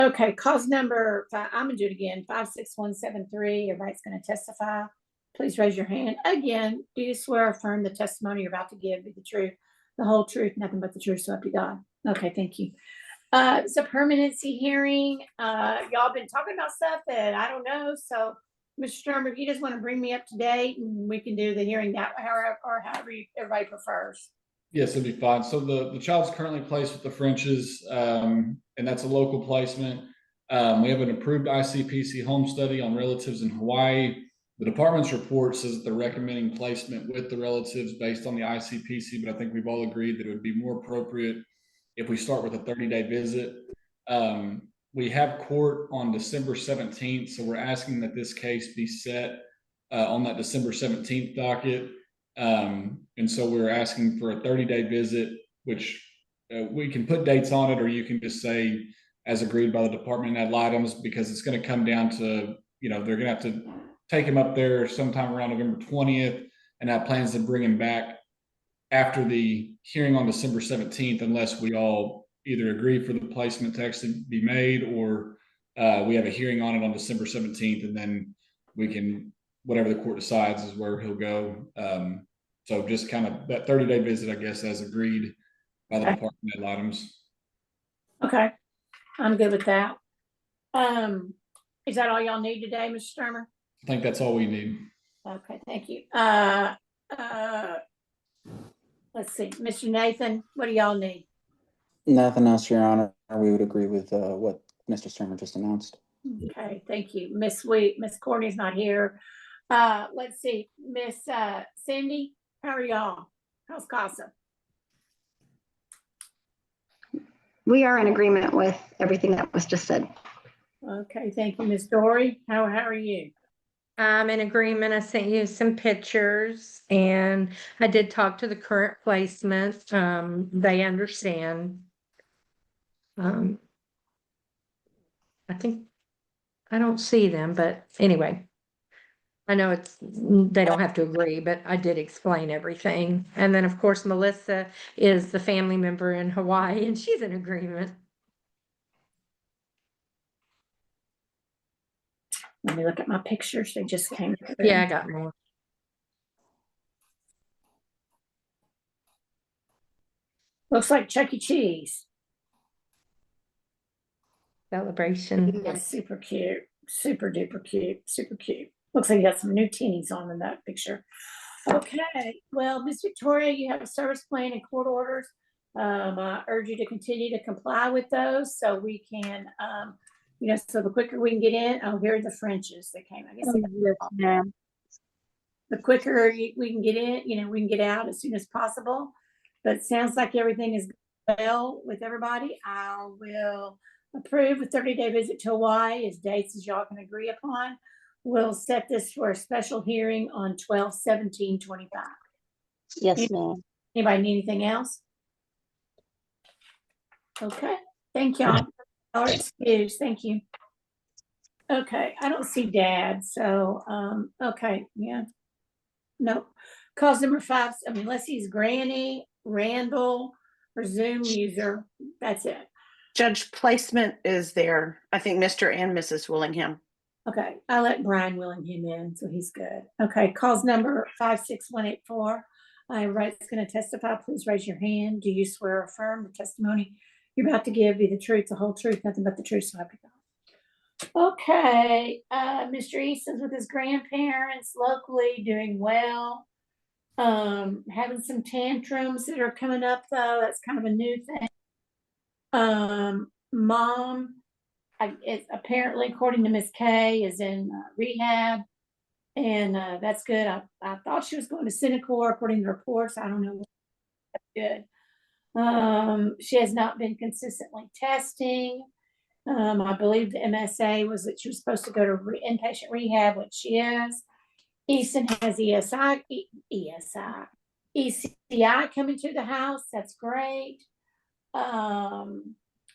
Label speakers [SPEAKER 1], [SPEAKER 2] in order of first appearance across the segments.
[SPEAKER 1] Okay, cause number five, I'm gonna do it again, 56173, everybody's gonna testify. Please raise your hand. Again, do you swear or affirm the testimony you're about to give be the truth, the whole truth, nothing but the truth, so help you God? Okay, thank you. It's a permanency hearing. Y'all been talking about stuff that I don't know, so Mr. Sturm, if you just want to bring me up to date, and we can do the hearing that however everybody prefers.
[SPEAKER 2] Yes, it'd be fine. So the child's currently placed with the Frenches, and that's a local placement. We have an approved ICPC home study on relatives in Hawaii. The department's report says that they're recommending placement with the relatives based on the ICPC, but I think we've all agreed that it would be more appropriate if we start with a 30-day visit. We have court on December 17th, so we're asking that this case be set on that December 17th docket. And so we're asking for a 30-day visit, which we can put dates on it, or you can just say as agreed by the department ad litems, because it's going to come down to, they're going to have to take him up there sometime around November 20th and have plans to bring him back after the hearing on December 17th, unless we all either agree for the placement to actually be made, or we have a hearing on it on December 17th, and then we can, whatever the court decides is where he'll go. So just kind of that 30-day visit, I guess, as agreed by the department ad items. Okay,
[SPEAKER 1] I'm good with that. Is that all y'all need today, Mr. Sturmer?
[SPEAKER 2] I think that's all we need.
[SPEAKER 1] Okay, thank you. Let's see, Mr. Nathan, what do y'all need?
[SPEAKER 3] Nothing else, Your Honor. We would agree with what Mr. Sturmer just announced.
[SPEAKER 1] Okay, thank you. Miss Courtney's not here. Let's see, Miss Cindy, how are y'all? How's CASA?
[SPEAKER 4] We are in agreement with everything that was just said.
[SPEAKER 1] Okay, thank you. Miss Dory, how are you?
[SPEAKER 5] I'm in agreement. I sent you some pictures, and I did talk to the current placement. They understand. I think I don't see them, but anyway, I know they don't have to agree, but I did explain everything. And then of course, Melissa is the family member in Hawaii, and she's in agreement.
[SPEAKER 1] Let me look at my pictures. They just came through.
[SPEAKER 5] Yeah, I got more.
[SPEAKER 1] Looks like Chuck E. Cheese.
[SPEAKER 5] Celebration.
[SPEAKER 1] Yeah, super cute. Super duper cute. Super cute. Looks like you got some new teenies on in that picture. Okay. Well, Miss Victoria, you have a service plan and court orders. I urge you to continue to comply with those so we can, so the quicker we can get in. Oh, here are the Frenches that came. I guess the quicker we can get in, we can get out as soon as possible. But it sounds like everything is well with everybody. I will approve a 30-day visit to Hawaii as dates as y'all can agree upon. We'll set this for a special hearing on 12/17/25.
[SPEAKER 4] Yes, ma'am.
[SPEAKER 1] Anybody need anything else? Okay, thank y'all. Our excuse, thank you. Okay, I don't see Dad, so okay, yeah. Nope. Cause number 5, unless he's Granny, Randall, or Zoom user, that's it.
[SPEAKER 6] Judge, placement is there. I think Mr. and Mrs. Willingham.
[SPEAKER 1] Okay, I let Brian Willingham in, so he's good. Okay, cause number 56184. Everybody's going to testify. Please raise your hand. Do you swear or affirm the testimony you're about to give be the truth, the whole truth, nothing but the truth, so help you God? Okay, Mr. Easton's with his grandparents locally, doing well. Having some tantrums that are coming up though. That's kind of a new thing. Mom, it's apparently, according to Miss K, is in rehab, and that's good. I thought she was going to Synacor, according to reports. I don't know. That's good. She has not been consistently testing. I believe the MSA was that she was supposed to go to inpatient rehab, which she is. Easton has ECI coming to the house. That's great. Oh,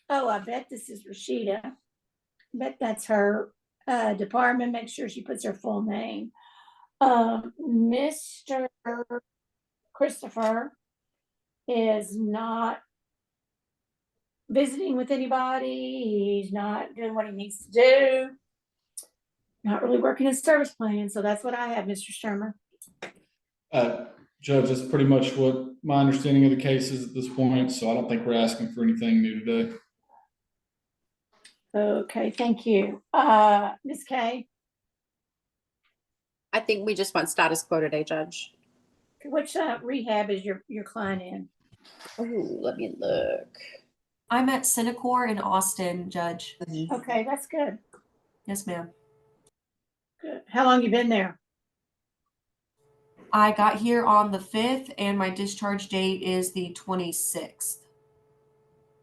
[SPEAKER 1] I bet this is Rashida. I bet that's her department. Make sure she puts her full name. Mr. Christopher is not visiting with anybody. He's not doing what he needs to do. Not really working his service plan. So that's what I have, Mr. Shermer.
[SPEAKER 2] Judge, that's pretty much what my understanding of the case is at this point, so I don't think we're asking for anything new today.
[SPEAKER 1] Okay, thank you. Ms. Kay,
[SPEAKER 7] I think we just want status quo today, Judge.
[SPEAKER 1] which rehab is your client in?
[SPEAKER 7] Oh, let me look.
[SPEAKER 8] I'm at Cinecor in Austin, Judge.
[SPEAKER 1] Okay, that's good.
[SPEAKER 8] Yes, ma'am.
[SPEAKER 1] Good. How long you been there?
[SPEAKER 8] I got here on the 5th and my discharge date is the 26th.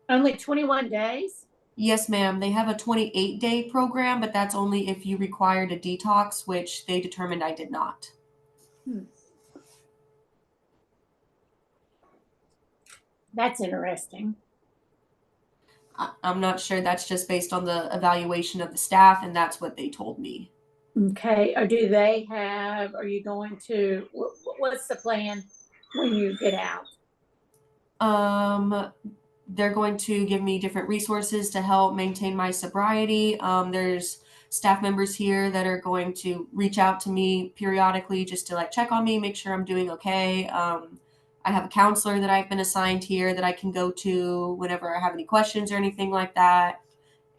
[SPEAKER 1] Only 21 days?
[SPEAKER 8] Yes, ma'am. They have a 28-day program, but that's only if you required a detox, which they determined I did not.
[SPEAKER 1] That's interesting.
[SPEAKER 8] I'm not sure. That's just based on the evaluation of the staff, and that's what they told me.
[SPEAKER 1] Okay, or do they have, are you going to, what's the plan when you get out?
[SPEAKER 8] They're going to give me different resources to help maintain my sobriety. There's staff members here that are going to reach out to me periodically just to like check on me, make sure I'm doing okay. I have a counselor that I've been assigned here that I can go to whenever I have any questions or anything like that.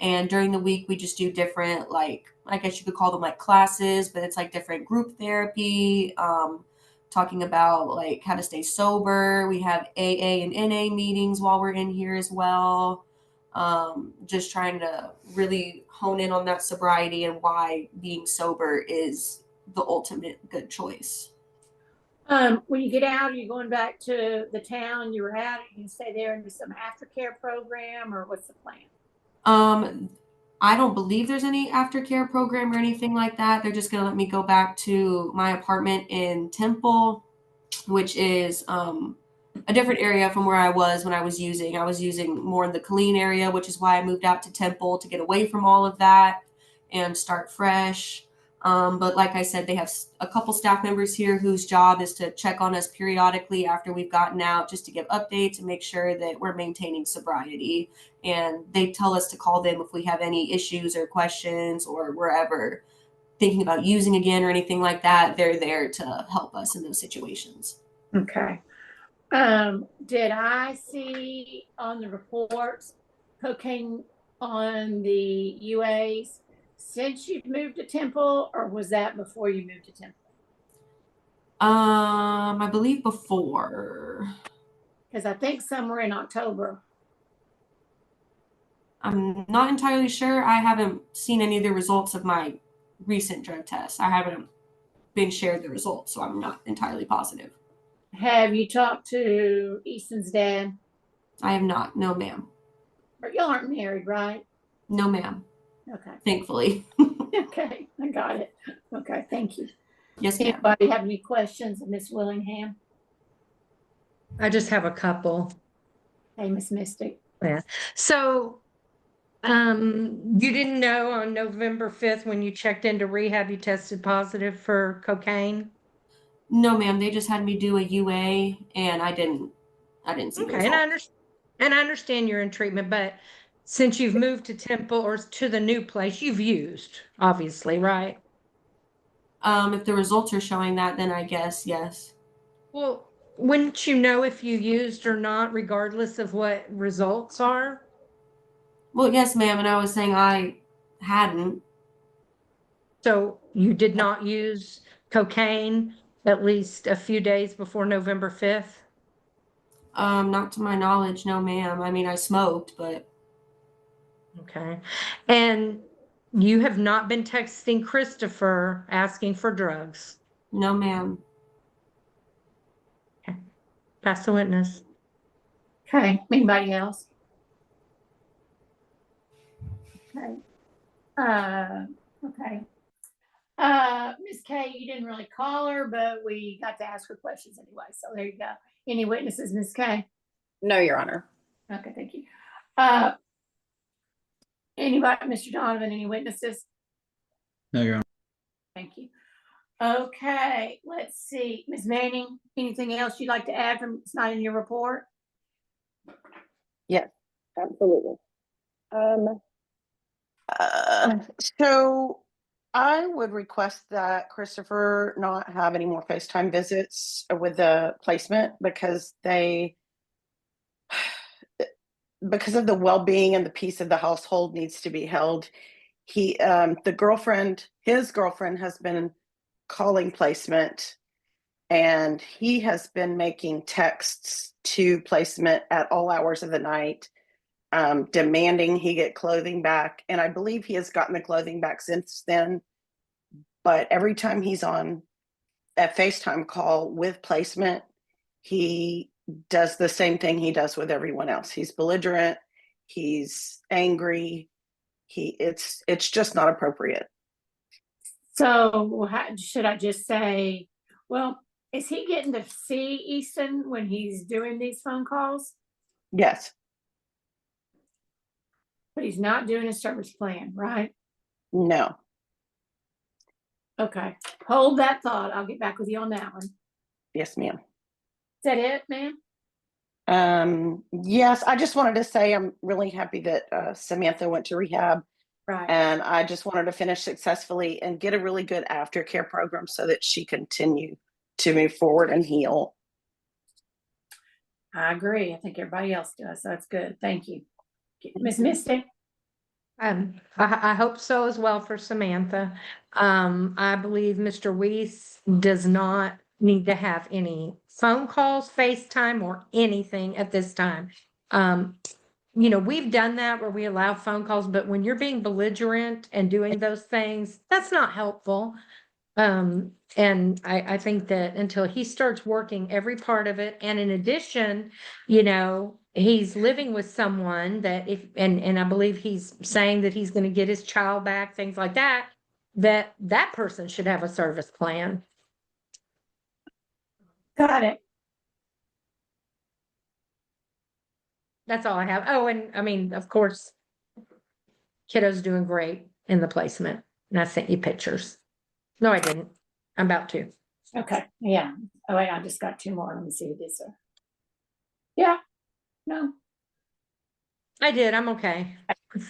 [SPEAKER 8] And during the week, we just do different, like, I guess you could call them like classes, but it's like different group therapy, talking about like how to stay sober. We have AA and NA meetings while we're in here as well. Just trying to really hone in on that sobriety and why being sober is the ultimate good choice.
[SPEAKER 1] When you get out, are you going back to the town you were at? Are you going to stay there and do some aftercare program, or what's the plan?
[SPEAKER 8] I don't believe there's any aftercare program or anything like that. They're just going to let me go back to my apartment in Temple, which is a different area from where I was when I was using. I was using more in the Killeen area, which is why I moved out to Temple to get away from all of that and start fresh. But like I said, they have a couple staff members here whose job is to check on us periodically after we've gotten out, just to give updates and make sure that we're maintaining sobriety. And they tell us to call them if we have any issues or questions, or we're ever thinking about using again or anything like that. They're there to help us in those situations.
[SPEAKER 1] Okay. Did I see on the reports cocaine on the UAs since you moved to Temple, or was that before you moved to Temple?
[SPEAKER 8] I believe before.
[SPEAKER 1] Because I think somewhere in October.
[SPEAKER 8] I'm not entirely sure. I haven't seen any of the results of my recent drug tests. I haven't been shared the results, so I'm not entirely positive.
[SPEAKER 1] Have you talked to Easton's dad?
[SPEAKER 8] I have not. No, ma'am.
[SPEAKER 1] Or y'all aren't married, right?
[SPEAKER 8] No, ma'am.
[SPEAKER 1] Okay.
[SPEAKER 8] Thankfully.
[SPEAKER 1] Okay, I got it. Okay, thank you.
[SPEAKER 8] Yes, ma'am.
[SPEAKER 1] Anybody have any questions of Miss Willingham?
[SPEAKER 5] I just have a couple.
[SPEAKER 1] Hey, Miss Mystic.
[SPEAKER 5] Yeah. So, you didn't know on November 5th when you checked into rehab, you tested positive for cocaine?
[SPEAKER 8] No, ma'am. They just had me do a UA, and I didn't see the
[SPEAKER 5] Okay,
[SPEAKER 8] results.
[SPEAKER 5] and I understand you're in treatment, but since you've moved to Temple or to the new place, you've used, obviously, right?
[SPEAKER 8] If the results are showing that, then I guess yes.
[SPEAKER 5] Well, wouldn't you know if you used or not, regardless of what results are?
[SPEAKER 8] Well, yes, ma'am. And I was saying I hadn't.
[SPEAKER 5] So you did not use cocaine at least a few days before November 5th?
[SPEAKER 8] Not to my knowledge, no, ma'am. I mean, I smoked, but
[SPEAKER 5] Okay. And you have not been texting Christopher asking for drugs?
[SPEAKER 8] no, ma'am.
[SPEAKER 5] Pass the witness.
[SPEAKER 1] Okay, anybody else? Okay. Okay. Miss Kay, you didn't really call her, but we got to ask her questions anyway. So there you go. Any witnesses, Miss Kay?
[SPEAKER 7] No, Your Honor.
[SPEAKER 1] Okay, thank you. Anybody, Mr. Donovan, any witnesses?
[SPEAKER 3] No, Your Honor.
[SPEAKER 1] Thank you. Okay, let's see. Ms. Manning, anything else you'd like to add from, it's not in your report?
[SPEAKER 6] Yes. Absolutely. So I would request that Christopher not have any more FaceTime visits with the placement because because of the well-being and the peace of the household needs to be held. His girlfriend has been calling placement, and he has been making texts to placement at all hours of the night, demanding he get clothing back. And I believe he has gotten the clothing back since then. But every time he's on a FaceTime call with placement, he does the same thing he does with everyone else. He's belligerent. He's angry. It's just not appropriate.
[SPEAKER 1] So should I just say, well, is he getting to see Easton when he's doing these phone calls?
[SPEAKER 6] Yes.
[SPEAKER 1] But he's not doing a service plan, right?
[SPEAKER 6] No.
[SPEAKER 1] Okay, hold that thought. I'll get back with you on that one. Is
[SPEAKER 6] Yes, ma'am.
[SPEAKER 1] that it, ma'am?
[SPEAKER 6] Yes, I just wanted to say I'm really happy that Samantha went to rehab,
[SPEAKER 1] Right.
[SPEAKER 6] and I just wanted to finish successfully and get a really good aftercare program so that she continue to move forward and heal.
[SPEAKER 1] I agree. I think everybody else does. That's good. Thank you. Miss Misty?
[SPEAKER 5] I hope so as well for Samantha. I believe Mr. Weiss does not need to have any phone calls, FaceTime, or anything at this time. You know, we've done that where we allow phone calls, but when you're being belligerent and doing those things, that's not helpful. And I think that until he starts working every part of it, and in addition, you know, he's living with someone that and I believe he's saying that he's going to get his child back, things like that, that person should have a service plan.
[SPEAKER 1] Got it.
[SPEAKER 5] That's all I have. Oh, and I mean, of course, kiddo's doing great in the placement. And I sent you pictures. No, I didn't. I'm about to.
[SPEAKER 1] Okay, yeah. Oh, wait, I just got two more. Let me see who these are. Yeah, no,
[SPEAKER 5] I did. I'm okay.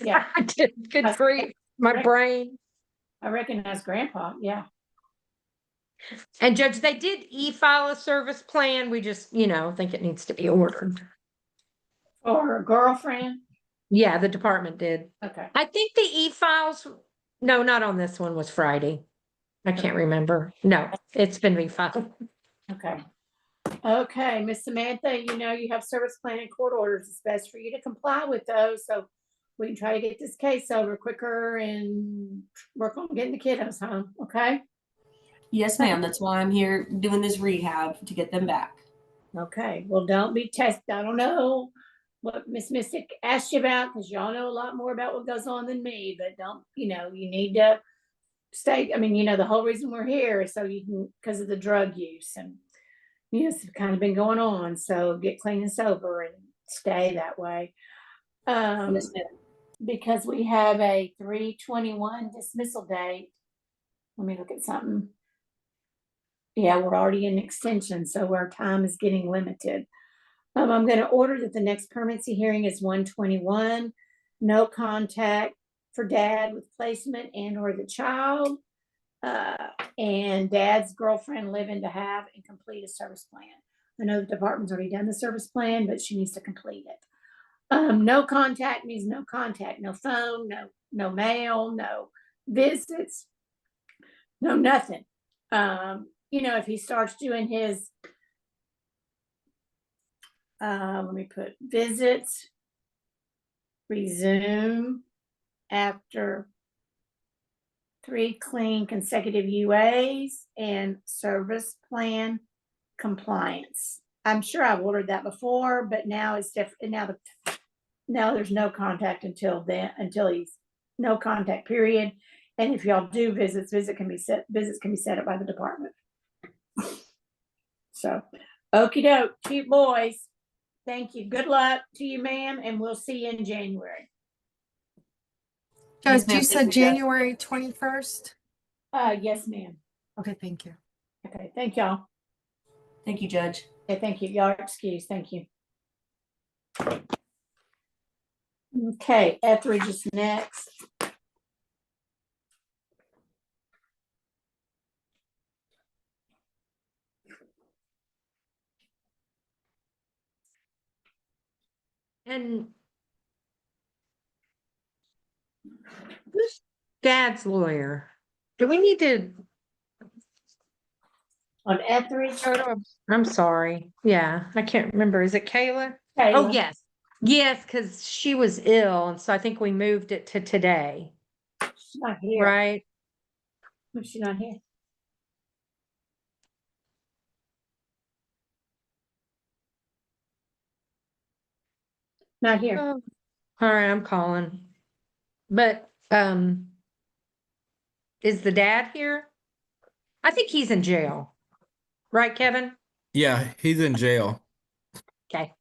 [SPEAKER 1] Yeah.
[SPEAKER 5] I did. Good grief. My brain.
[SPEAKER 1] I recognize Grandpa, yeah.
[SPEAKER 5] And Judge, they did e-file a service plan. We just, you know, think it needs to be ordered.
[SPEAKER 1] Or her girlfriend,
[SPEAKER 5] Yeah, the department did.
[SPEAKER 1] okay.
[SPEAKER 5] I think the e-files, no, not on this one, was Friday. I can't remember. No, it's been refiled.
[SPEAKER 1] Okay. Okay, Miss Samantha, you know, you have service plan and court orders. It's best for you to comply with those, so we can try to get this case over quicker and work on getting the kiddos home, okay?
[SPEAKER 8] Yes, ma'am. That's why I'm here doing this rehab to get them back.
[SPEAKER 1] Okay, well, don't be tested. I don't know what Miss Mystic asked you about, because y'all know a lot more about what goes on than me, but don't, you know, you need to stay, I mean, you know, the whole reason we're here is so you can, because of the drug use, and you know, it's kind of been going on, so get clean and sober and stay that way.
[SPEAKER 8] Yes, ma'am.
[SPEAKER 1] Because we have a 3/21 dismissal date. Let me look at something. Yeah, we're already in extension, so our time is getting limited. I'm going to order that the next permanency hearing is 1/21. No contact for dad with placement and or the child. And dad's girlfriend living to have and complete a service plan. I know the department's already done the service plan, but she needs to complete it. No contact means no contact, no phone, no mail, no visits, no nothing. You know, if he starts doing his, let me put visits, resume after 3 clean consecutive UAs and service plan compliance. I'm sure I've ordered that before, but now it's different. Now there's no contact until he's no contact period. And if y'all do visits can be set up by the department. So, okie doke, cute boys. Thank you. Good luck to you, ma'am, and we'll see you in January.
[SPEAKER 8] Yes,
[SPEAKER 9] Judge,
[SPEAKER 8] ma'am.
[SPEAKER 9] you said
[SPEAKER 8] Thank you, Judge.
[SPEAKER 9] January 21st?
[SPEAKER 1] Yes, ma'am.
[SPEAKER 9] Okay, thank you.
[SPEAKER 1] Okay, thank y'all.
[SPEAKER 8] Thank you, Judge.
[SPEAKER 1] Okay, thank you. Y'all are excused. Thank you. Okay, Etheridge is next.
[SPEAKER 5] And who's Dad's lawyer? Do we need to
[SPEAKER 1] On Etheridge.
[SPEAKER 5] go to I'm sorry. Yeah, I can't remember. Is it Kayla? Oh,
[SPEAKER 1] Kayla.
[SPEAKER 5] yes. Yes, because she was ill, and so I think we moved it to today,
[SPEAKER 1] She's not here.
[SPEAKER 5] right?
[SPEAKER 1] No, she's not here. Not here.
[SPEAKER 5] Oh, all right, I'm calling. But is the dad here? I think he's in jail. Right, Kevin?
[SPEAKER 10] Yeah, he's in jail.
[SPEAKER 5] Okay.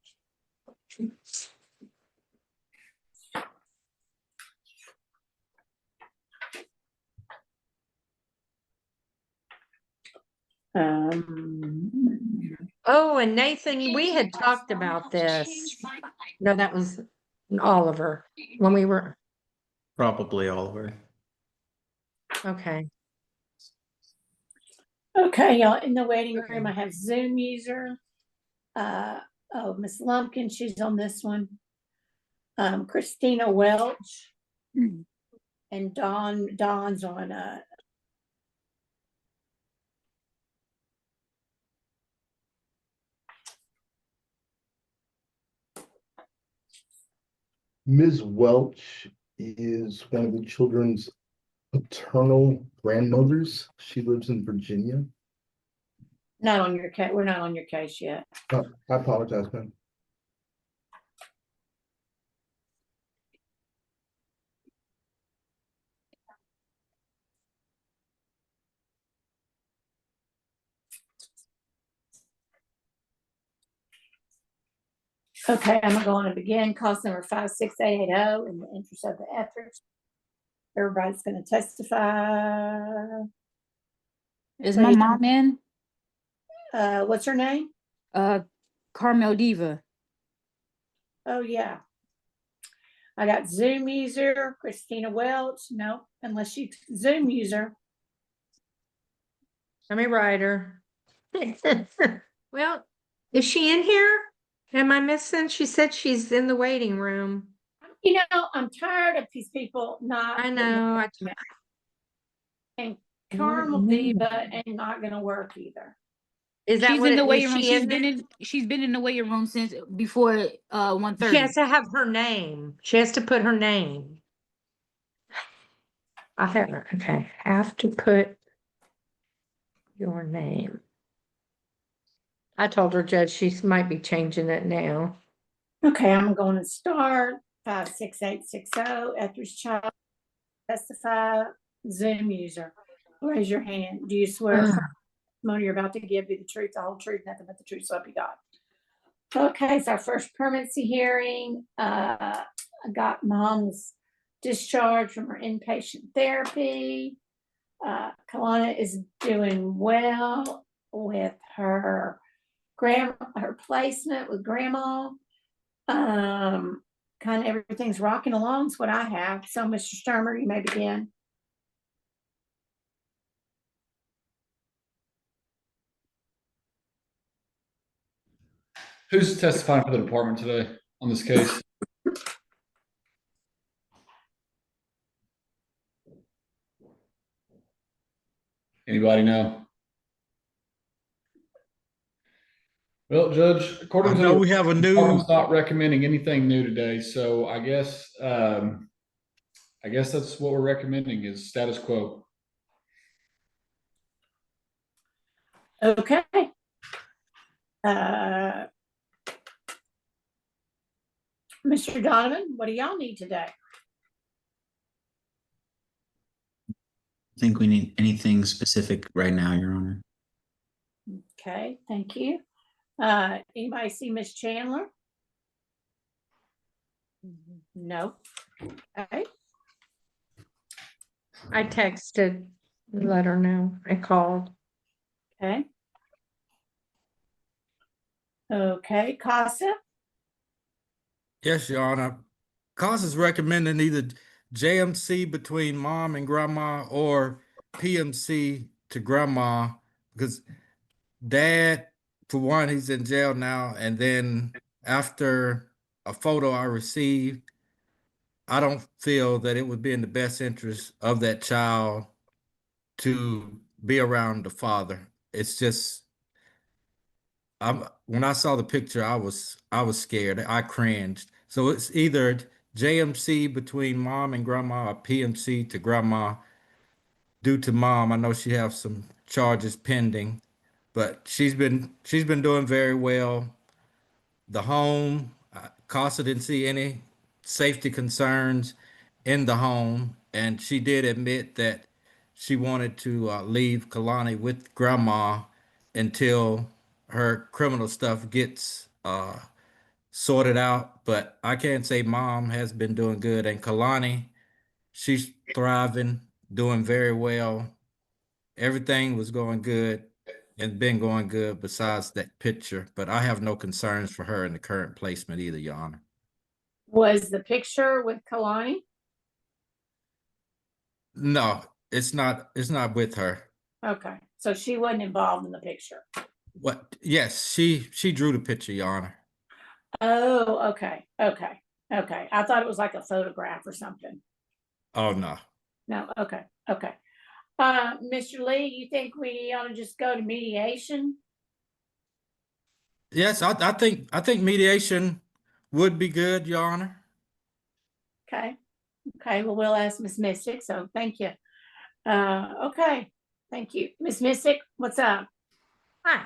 [SPEAKER 5] Oh, and Nathan, we had talked about this. No, that was Oliver when we were,
[SPEAKER 10] Probably Oliver.
[SPEAKER 5] okay.
[SPEAKER 1] Okay, y'all, in the waiting room, I have Zoom user. Miss Lumpkin, she's on this one. Christina Welch. And Dawn's on,
[SPEAKER 11] Ms. Welch is one of the children's paternal grandmothers. She lives in Virginia.
[SPEAKER 1] not on your case. We're not on your case yet.
[SPEAKER 11] I apologize, ma'am.
[SPEAKER 1] Okay, I'm going to begin cause number 56880 in the interest of the efforts. Everybody's going to testify.
[SPEAKER 12] Is my mom in?
[SPEAKER 1] What's her name?
[SPEAKER 12] Carmel Diva.
[SPEAKER 1] Oh, yeah. I got Zoom user, Christina Welch. No, unless she's Zoom user.
[SPEAKER 5] Let me write her. Well, is she in here? Am I missing? She said she's in the waiting room.
[SPEAKER 1] You know, I'm tired of these people not.
[SPEAKER 5] I know.
[SPEAKER 1] And Carmel Diva ain't not going to work either.
[SPEAKER 5] Is that
[SPEAKER 12] She's
[SPEAKER 5] what
[SPEAKER 12] in the
[SPEAKER 5] is
[SPEAKER 12] waiting room.
[SPEAKER 5] she in there?
[SPEAKER 12] She's been in the waiting room since before 1:30.
[SPEAKER 5] She has to have her name. She has to put her name. I have her. Okay. Have to put your name. I told her, Judge, she might be changing it now.
[SPEAKER 1] Okay, I'm going to start 56860 Etheridge child testify Zoom user. Raise your hand. Do you swear testimony you're about to give be the truth, the whole truth, nothing but the truth, so help you God? Okay, it's our first permanency hearing. I got mom's discharge from her inpatient therapy. Kalana is doing well with her placement with grandma. Kind of everything's rocking along is what I have. So, Mr. Sturmer, you may begin.
[SPEAKER 2] Who's testifying for the department today on this case? Anybody know? Well, Judge, according
[SPEAKER 10] I
[SPEAKER 2] to
[SPEAKER 10] know
[SPEAKER 2] the
[SPEAKER 10] we have a new.
[SPEAKER 2] department's not recommending anything new today, so I guess that's what we're recommending is status quo.
[SPEAKER 1] Okay. Mr. Donovan, what do y'all need today?
[SPEAKER 3] I think we need anything specific right now, Your Honor.
[SPEAKER 1] Okay, thank you. Anybody see Miss Chandler? No. Okay.
[SPEAKER 5] I texted, let her know. I called.
[SPEAKER 1] Okay. Okay, CASA.
[SPEAKER 10] Yes, Your Honor. CASA is recommending either JMC between mom and grandma or PMC to grandma because dad, for one, he's in jail now. And then after a photo I received, I don't feel that it would be in the best interest of that child to be around the father. It's just, when I saw the picture, I was scared. I cringed. So it's either JMC between mom and grandma or PMC to grandma. Due to mom, I know she has some charges pending, but she's been doing very well. The home, CASA didn't see any safety concerns in the home, and she did admit that she wanted to leave Kalani with grandma until her criminal stuff gets sorted out. But I can't say mom has been doing good, and Kalani, she's thriving, doing very well. Everything was going good and been going good besides that picture, but I have no concerns for her in the current placement either, Your Honor.
[SPEAKER 1] Was the picture with Kalani?
[SPEAKER 10] No, it's not with her.
[SPEAKER 1] Okay, so she wasn't involved in the picture.
[SPEAKER 10] What? Yes, she drew the picture, Your Honor.
[SPEAKER 1] Oh, okay. I thought it was like a photograph or something.
[SPEAKER 10] Oh no.
[SPEAKER 1] No, okay. Mr. Lee, you think we ought to just go to mediation?
[SPEAKER 10] Yes, I think mediation would be good, Your Honor.
[SPEAKER 1] Okay, well, we'll ask Miss Mystic, so thank you. Okay, thank you. Miss Mystic, what's up?
[SPEAKER 5] Hi.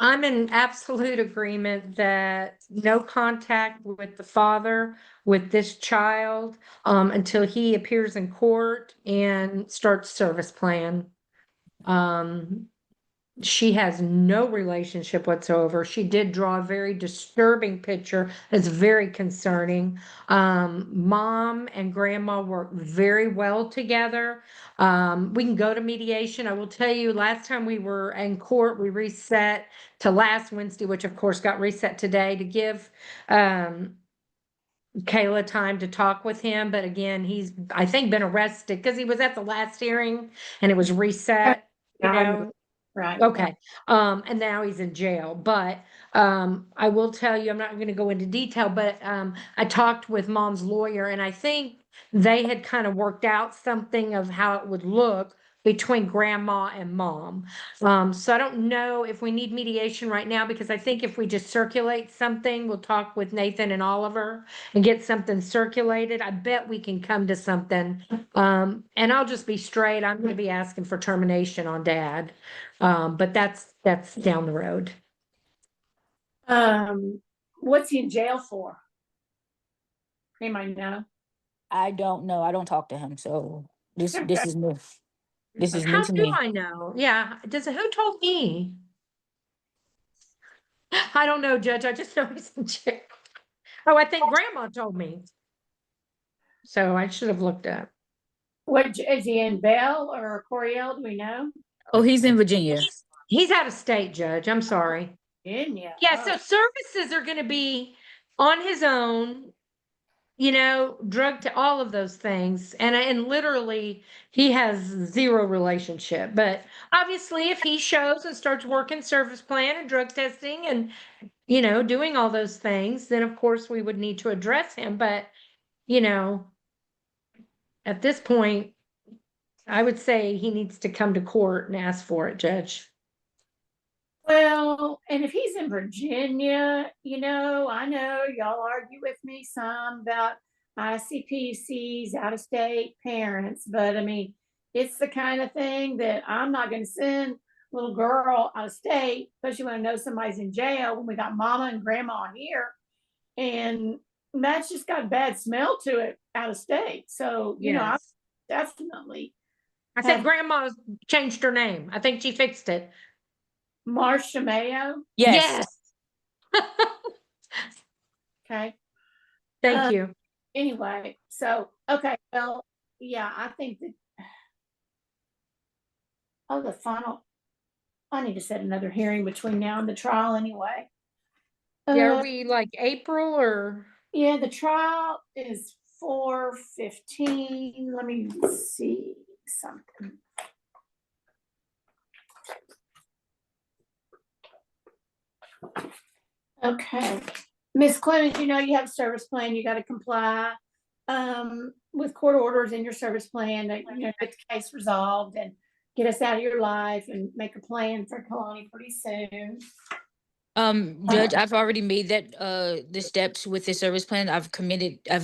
[SPEAKER 5] I'm in absolute agreement that no contact with the father with this child until he appears in court and starts service plan. She has no relationship whatsoever. She did draw a very disturbing picture that's very concerning. Mom and grandma work very well together. We can go to mediation. I will tell you, last time we were in court, we reset to last Wednesday, which of course got reset today to give Kayla time to talk with him. But again, he's, I think, been arrested because he was at the last hearing and it was reset, you know.
[SPEAKER 1] Right.
[SPEAKER 5] Okay. And now he's in jail, but, I will tell you, I'm not going to go into detail, but, I talked with mom's lawyer and I think they had kind of worked out something of how it would look between grandma and mom. So I don't know if we need mediation right now, because I think if we just circulate something, we'll talk with Nathan and Oliver and get something circulated. I bet we can come to something. And I'll just be straight. I'm going to be asking for termination on dad. But that's down the road.
[SPEAKER 1] What's he in jail for? He might know.
[SPEAKER 12] I don't know. I don't talk to him, so this is new. This is new
[SPEAKER 5] How
[SPEAKER 12] to
[SPEAKER 5] do
[SPEAKER 12] me.
[SPEAKER 5] I know? Yeah, who told me? I don't know, Judge. I just know he's in jail. Oh, I think grandma told me. So I should have looked up.
[SPEAKER 1] What, is he in Bell or Coriel? Do we know?
[SPEAKER 12] Oh, he's in Virginia.
[SPEAKER 5] He's out of state, Judge. I'm sorry.
[SPEAKER 1] Yeah.
[SPEAKER 5] Yeah, so services are going to be on his own, you know, drug to all of those things. And literally he has zero relationship. But obviously if he shows and starts working service plan and drug testing and, you know, doing all those things, then of course we would need to address him. But, you know, at this point, I would say he needs to come to court and ask for it, Judge.
[SPEAKER 1] Well, and if he's in Virginia, you know, I know y'all argue with me some about ICPCs, out of state parents, but I mean, it's the kind of thing that I'm not going to send little girl out of state, especially when I know somebody's in jail, when we got mama and grandma here. And that's just got a bad smell to it out of state. So, you know, I definitely.
[SPEAKER 5] I said grandma changed her name. I think she fixed it.
[SPEAKER 1] Marcia Mayo?
[SPEAKER 12] Yes.
[SPEAKER 1] Okay.
[SPEAKER 5] Thank you.
[SPEAKER 1] Anyway, so, okay, well, yeah, I think that, the final, I need to set another hearing between now and the trial anyway.
[SPEAKER 5] Yeah, are we like April or?
[SPEAKER 1] Yeah, the trial is 4:15. Let me see something. Okay. Ms. Clemens, you know you have a service plan, you gotta comply with court orders in your service plan that, you know, get the case resolved and get us out of your life and make a plan for Kalani pretty soon.
[SPEAKER 12] Judge, I've already made that, the steps with the service plan. I've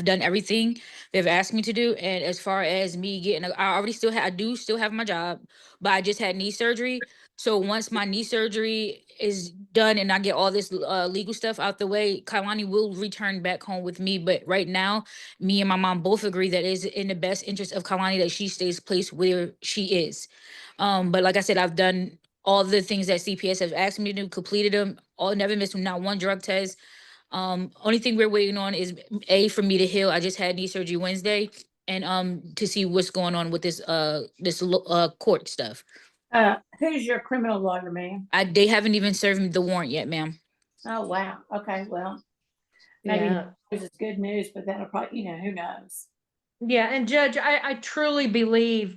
[SPEAKER 12] done everything they've asked me to do. And as far as me getting, I do still have my job, but I just had knee surgery. So once my knee surgery is done and I get all this, legal stuff out the way, Kailani will return back home with me. But right now, me and my mom both agree that it is in the best interest of Kailani that she stays placed where she is. But like I said, I've done all the things that CPS has asked me to do, completed them, all, never missed not one drug test. Only thing we're waiting on is for me to heal. I just had knee surgery Wednesday, and to see what's going on with this court stuff.
[SPEAKER 1] Who's your criminal lawyer, ma'am?
[SPEAKER 12] They haven't even served me the warrant yet, ma'am.
[SPEAKER 1] Oh, wow. Okay, well, maybe
[SPEAKER 5] Yeah.
[SPEAKER 1] this is good news, but that'll probably, you know, who knows?
[SPEAKER 5] Yeah, and Judge, I truly believe,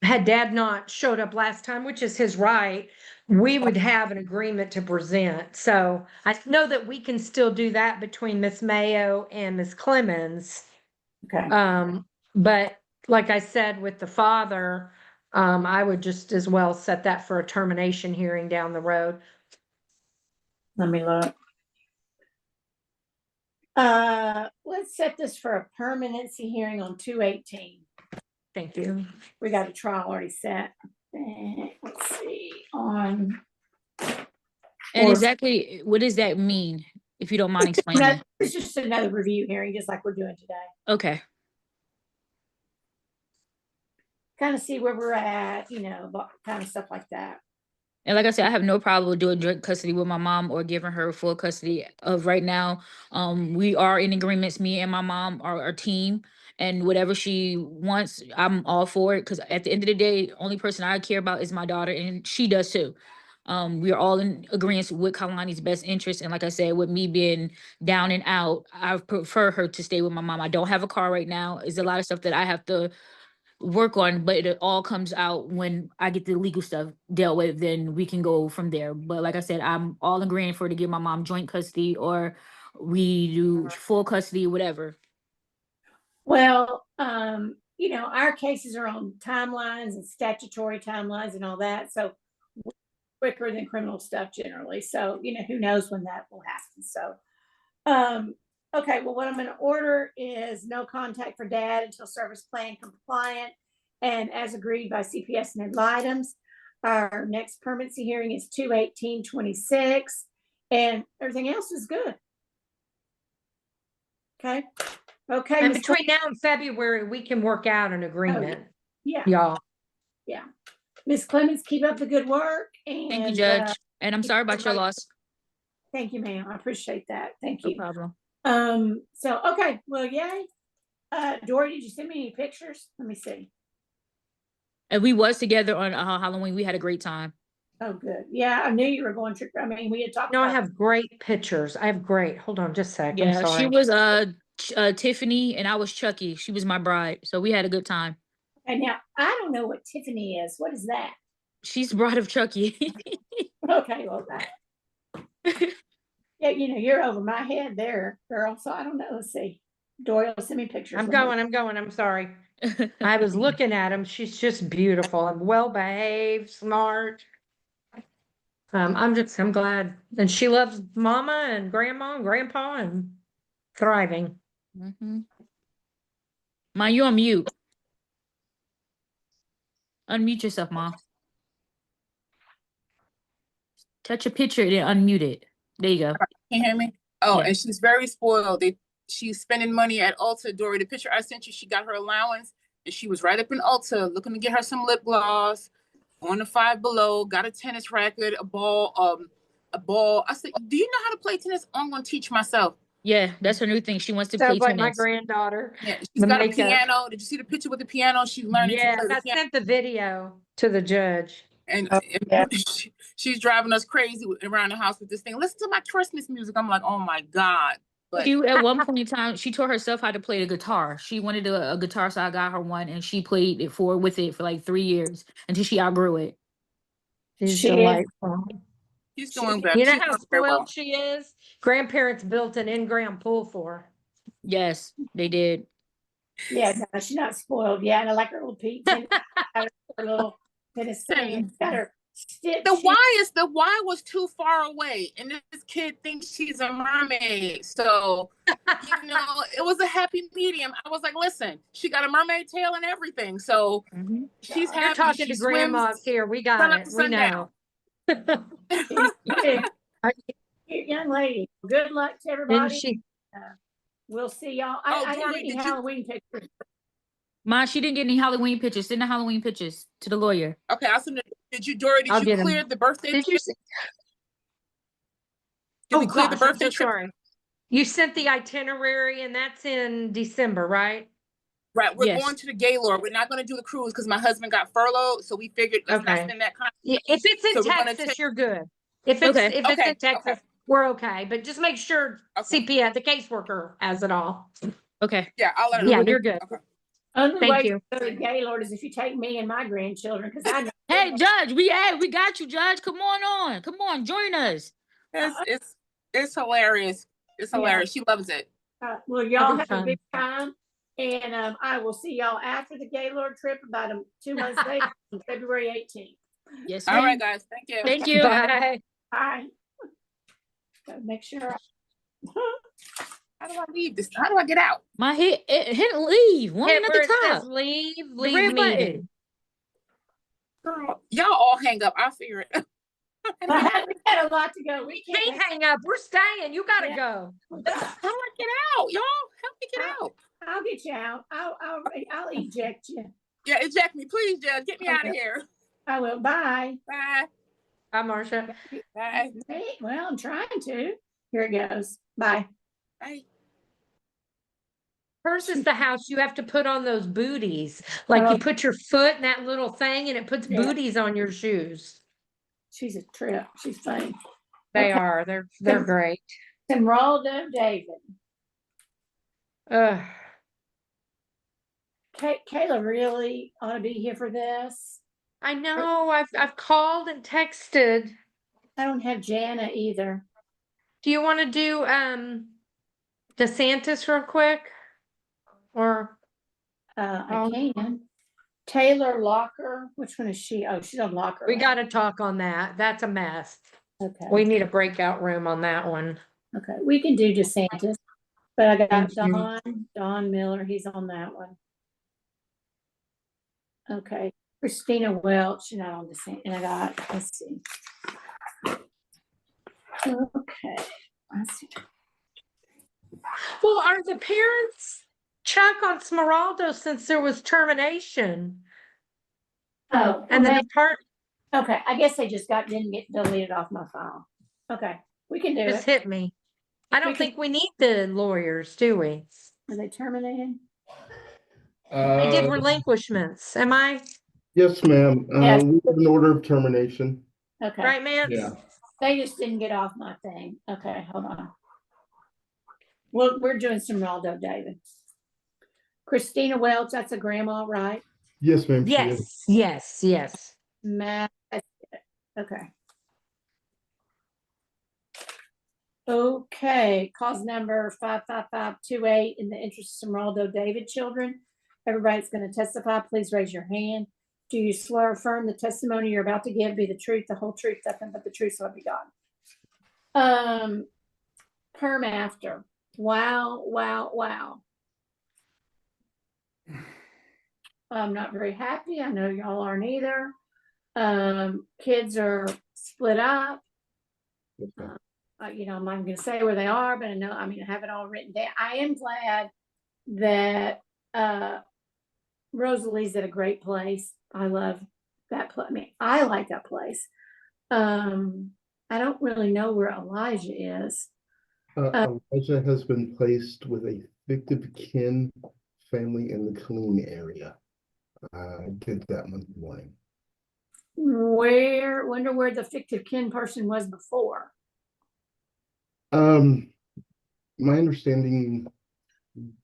[SPEAKER 5] had Dad not showed up last time, which is his right, we would have an agreement to present. So I know that we can still do that between Miss Mayo and Miss Clemens.
[SPEAKER 1] Okay.
[SPEAKER 5] But like I said, with the father, I would just as well set that for a termination hearing down the road.
[SPEAKER 1] Let me look. Let's set this for a permanency hearing on 2/18.
[SPEAKER 5] Thank you.
[SPEAKER 1] We got a trial already set. And let's see, on.
[SPEAKER 12] And
[SPEAKER 1] Or-
[SPEAKER 12] exactly, what does that mean? If you don't mind explaining.
[SPEAKER 1] It's just another review hearing, just like we're doing today.
[SPEAKER 12] Okay.
[SPEAKER 1] Kind of see where we're at, you know, kind of stuff like that.
[SPEAKER 12] And like I said, I have no problem with doing joint custody with my mom or giving her full custody of right now. We are in agreements, me and my mom are our team, and whatever she wants, I'm all for it. Because at the end of the day, only person I care about is my daughter, and she does too. We are all in agreement with Kalani's best interest. And like I said, with me being down and out, I prefer her to stay with my mom. I don't have a car right now. There's a lot of stuff that I have to work on, but it all comes out when I get the legal stuff dealt with, then we can go from there. But like I said, I'm all agreeing for her to give my mom joint custody, or we do full custody, whatever.
[SPEAKER 1] Well, you know, our cases are on timelines and statutory timelines and all that, so quicker than criminal stuff generally. So, you know, who knows when that will happen. So, okay, well, what I'm going to order is no contact for Dad until service plan compliant and as agreed by CPS and ad litem. Our next permanency hearing is 2/18/26, and everything else is good. Okay. Okay.
[SPEAKER 5] And
[SPEAKER 1] Ms.
[SPEAKER 5] between now and February, we can work out an agreement,
[SPEAKER 1] Yeah.
[SPEAKER 5] y'all.
[SPEAKER 1] Yeah. Ms. Clemens, keep up the good work. And
[SPEAKER 12] Thank you, Judge. And I'm sorry about your loss.
[SPEAKER 1] Thank you, ma'am. I appreciate that. Thank
[SPEAKER 12] No
[SPEAKER 1] you.
[SPEAKER 12] problem.
[SPEAKER 1] So, okay, well, yay. Dory, did you send me any pictures? Let me see.
[SPEAKER 12] And we was together on Halloween. We had a great time.
[SPEAKER 1] Oh, good. Yeah, I knew you were going to, I mean, we had talked
[SPEAKER 5] No, I
[SPEAKER 1] about.
[SPEAKER 5] have great pictures. I have great, hold on just a sec. I'm
[SPEAKER 12] Yeah, she
[SPEAKER 5] sorry.
[SPEAKER 12] was Tiffany and I was Chucky. She was my bride. So we had a good time.
[SPEAKER 1] And now, I don't know what Tiffany is. What is that?
[SPEAKER 12] She's bride of Chucky.
[SPEAKER 1] Okay, well, that. Yeah, you know, you're over my head there, girl. So I don't know. Let's see. Dory will send me pictures.
[SPEAKER 5] I'm going, I'm sorry. I was looking at him. She's just beautiful and well behaved, smart. I'm glad. And she loves mama and grandma and grandpa and thriving.
[SPEAKER 12] Mm-hmm. Ma, you on mute. Unmute yourself, Ma. Touch a picture and then unmute it. There you go.
[SPEAKER 13] Can you hear me? Oh,
[SPEAKER 12] Yeah.
[SPEAKER 13] and she's very spoiled. She's spending money at Ulta, Dory. The picture I sent you, she got her allowance, and she was right up in Ulta looking to get her some lip gloss, on the Five Below, got a tennis racket, a ball. I said, do you know how to play tennis? I'm gonna teach myself.
[SPEAKER 12] Yeah, that's her new thing. She wants to play
[SPEAKER 5] Sounds like my
[SPEAKER 12] tennis.
[SPEAKER 5] granddaughter.
[SPEAKER 13] Yeah, she's got a piano. Did you see the picture with the piano? She's learning to
[SPEAKER 5] Yes,
[SPEAKER 13] play the
[SPEAKER 5] I
[SPEAKER 13] piano.
[SPEAKER 5] sent the video to the judge.
[SPEAKER 13] And,
[SPEAKER 1] yeah.
[SPEAKER 13] she's driving us crazy around the house with this thing. Listen to my Christmas music. I'm like, oh my God. But
[SPEAKER 12] She at one point in time, she taught herself how to play the guitar. She wanted a guitar, so I got her one, and she played it with it for like 3 years until she outgrew it.
[SPEAKER 5] She's
[SPEAKER 1] She is.
[SPEAKER 5] delightful.
[SPEAKER 13] she's doing better.
[SPEAKER 5] You know
[SPEAKER 13] She's
[SPEAKER 5] how
[SPEAKER 13] doing very well.
[SPEAKER 5] spoiled she is? Grandparents built an in-ground pool for her.
[SPEAKER 12] Yes, they did.
[SPEAKER 1] Yeah, no, she's not spoiled. Yeah, and I like her little Pete. Her little tennis thing. Got her stitch.
[SPEAKER 13] The Y was too far away, and this kid thinks she's a mermaid. So, it was a happy medium. I was like, listen, she got a mermaid tail and everything. So she's
[SPEAKER 5] You're
[SPEAKER 13] happy.
[SPEAKER 5] talking
[SPEAKER 13] She
[SPEAKER 5] to grandma
[SPEAKER 13] swims
[SPEAKER 5] here. We got
[SPEAKER 13] sun up
[SPEAKER 5] it.
[SPEAKER 13] to
[SPEAKER 5] We know.
[SPEAKER 1] Cute young lady. Good luck to
[SPEAKER 5] Didn't
[SPEAKER 1] everybody.
[SPEAKER 5] she?
[SPEAKER 1] We'll see y'all.
[SPEAKER 13] Oh,
[SPEAKER 1] I didn't
[SPEAKER 13] Dory,
[SPEAKER 1] get any
[SPEAKER 13] did you-
[SPEAKER 1] Halloween pictures.
[SPEAKER 12] Ma, she didn't get any Halloween pictures. Send the Halloween pictures to the lawyer.
[SPEAKER 13] Okay, I'll send it. Dory,
[SPEAKER 5] I'll
[SPEAKER 13] did
[SPEAKER 5] get
[SPEAKER 13] you
[SPEAKER 5] 'em.
[SPEAKER 13] clear the birthday?
[SPEAKER 5] Did you?
[SPEAKER 13] Did we
[SPEAKER 5] Oh
[SPEAKER 13] clear the
[SPEAKER 5] gosh, I'm
[SPEAKER 13] birthday
[SPEAKER 5] so
[SPEAKER 13] trip?
[SPEAKER 5] sorry. You sent the itinerary, and that's in December, right?
[SPEAKER 13] Right, we're
[SPEAKER 12] Yes.
[SPEAKER 13] going to the Gaylord. We're not going to do the cruise because my husband got furloughed, so we figured let's not
[SPEAKER 5] Okay.
[SPEAKER 13] spend that kind.
[SPEAKER 5] Yeah, if it's in
[SPEAKER 13] So we're gonna
[SPEAKER 5] Texas,
[SPEAKER 13] take-
[SPEAKER 5] you're good. If it's
[SPEAKER 12] Okay.
[SPEAKER 5] if it's
[SPEAKER 13] Okay,
[SPEAKER 5] in Texas, we're okay. But just make sure
[SPEAKER 13] Okay.
[SPEAKER 5] CPS, the caseworker, has it all.
[SPEAKER 12] Okay.
[SPEAKER 13] Yeah, I'll let her
[SPEAKER 5] Yeah,
[SPEAKER 13] know.
[SPEAKER 5] you're good.
[SPEAKER 13] Okay.
[SPEAKER 1] Only
[SPEAKER 5] Thank
[SPEAKER 1] way
[SPEAKER 5] you.
[SPEAKER 1] to go to the Gaylord is if you take me and my grandchildren, because I know.
[SPEAKER 12] Hey, Judge, we got you, Judge. Come on. Come on, join us.
[SPEAKER 13] It's hilarious. It's
[SPEAKER 1] Yeah.
[SPEAKER 13] hilarious. She loves it.
[SPEAKER 1] Well, y'all
[SPEAKER 5] That'll be
[SPEAKER 1] have a
[SPEAKER 5] fun.
[SPEAKER 1] big time, and I will see y'all after the Gaylord trip about 2 months later, on February 18th.
[SPEAKER 12] Yes,
[SPEAKER 13] All
[SPEAKER 12] ma'am.
[SPEAKER 13] right, guys. Thank you.
[SPEAKER 12] Thank you.
[SPEAKER 5] Bye.
[SPEAKER 1] Bye. Gotta make sure.
[SPEAKER 13] How do I leave this? How do I get out?
[SPEAKER 12] My hit leave. One
[SPEAKER 5] Hit
[SPEAKER 12] at
[SPEAKER 5] where
[SPEAKER 12] the
[SPEAKER 5] it says
[SPEAKER 12] top.
[SPEAKER 5] leave
[SPEAKER 12] The red
[SPEAKER 5] meeting.
[SPEAKER 12] button.
[SPEAKER 13] Girl, y'all all hang up. I'll figure it out.
[SPEAKER 1] We got a lot to go. We
[SPEAKER 5] Can't
[SPEAKER 1] can't.
[SPEAKER 5] hang up. We're staying. You gotta
[SPEAKER 1] Yeah.
[SPEAKER 5] go.
[SPEAKER 13] How do I get out? Y'all help me get out.
[SPEAKER 1] I'll get you out. I'll eject you.
[SPEAKER 13] Yeah, eject me, please, Judge. Get me out of
[SPEAKER 1] Okay.
[SPEAKER 13] here.
[SPEAKER 1] I will. Bye.
[SPEAKER 13] Bye.
[SPEAKER 5] Bye, Marcia.
[SPEAKER 13] Bye.
[SPEAKER 1] Hey, well, I'm trying to. Here it goes. Bye.
[SPEAKER 13] Bye.
[SPEAKER 5] Hers is the house you have to put on those booties. Like you put your foot in that little thing and it puts
[SPEAKER 1] Yeah.
[SPEAKER 5] booties on your shoes.
[SPEAKER 1] She's a trip. She's funny.
[SPEAKER 5] They
[SPEAKER 1] Okay.
[SPEAKER 5] are. They're great.
[SPEAKER 1] Emeraldo David.
[SPEAKER 5] Ugh.
[SPEAKER 1] Kayla really ought to be here for this.
[SPEAKER 5] I know. I've called and texted.
[SPEAKER 1] I don't have Jana either.
[SPEAKER 5] Do you want to do DeSantis real quick? Or
[SPEAKER 1] I can. Taylor Locker. Which one is she? Oh, she's on Locker.
[SPEAKER 5] we got to talk on that. That's a mess.
[SPEAKER 1] Okay.
[SPEAKER 5] We need a breakout room on that one.
[SPEAKER 1] Okay. We can do DeSantis. But I got
[SPEAKER 5] Thank you.
[SPEAKER 1] Don Miller. He's on that one. Okay. Christina Welch, not on DeSantis. And I got, let's see. Okay. Let's see.
[SPEAKER 5] Well, are the parents check on Smeraldo since there was termination?
[SPEAKER 1] Oh,
[SPEAKER 5] And then
[SPEAKER 1] well,
[SPEAKER 5] the part
[SPEAKER 1] okay. I guess they just didn't get deleted off my file. Okay. We can do
[SPEAKER 5] just
[SPEAKER 1] it.
[SPEAKER 5] hit me. I don't think we need the lawyers, do we?
[SPEAKER 1] Are they terminated?
[SPEAKER 5] I did relinquishments. Am I
[SPEAKER 11] Yes, ma'am.
[SPEAKER 1] Yes.
[SPEAKER 11] We have an order of termination.
[SPEAKER 1] Okay.
[SPEAKER 5] right, man?
[SPEAKER 2] Yeah.
[SPEAKER 1] They just didn't get off my thing. Okay, hold on. Well, we're doing some Ronaldo David. Christina Welch, that's a grandma, right?
[SPEAKER 11] Yes, ma'am. she is.
[SPEAKER 5] Yes.
[SPEAKER 1] Matt. Okay. Okay, cause number 55528 in the interest of Smeraldo David children. Everybody's going to testify. Please raise your hand. Do you swear or affirm the testimony you're about to give be the truth, the whole truth, nothing but the truth, so help you God? Perm after. Wow. I'm not very happy. I know y'all aren't either. Kids are split up. I'm not going to say where they are, but I have it all written down. I am glad that Rosalie's at a great place. I love that place. I like that place. I don't really know where Elijah is.
[SPEAKER 11] Elijah has been placed with a fictive kin family in the Killeen area. I did that Monday morning.
[SPEAKER 1] Wonder where the fictive kin person was before.
[SPEAKER 11] my understanding,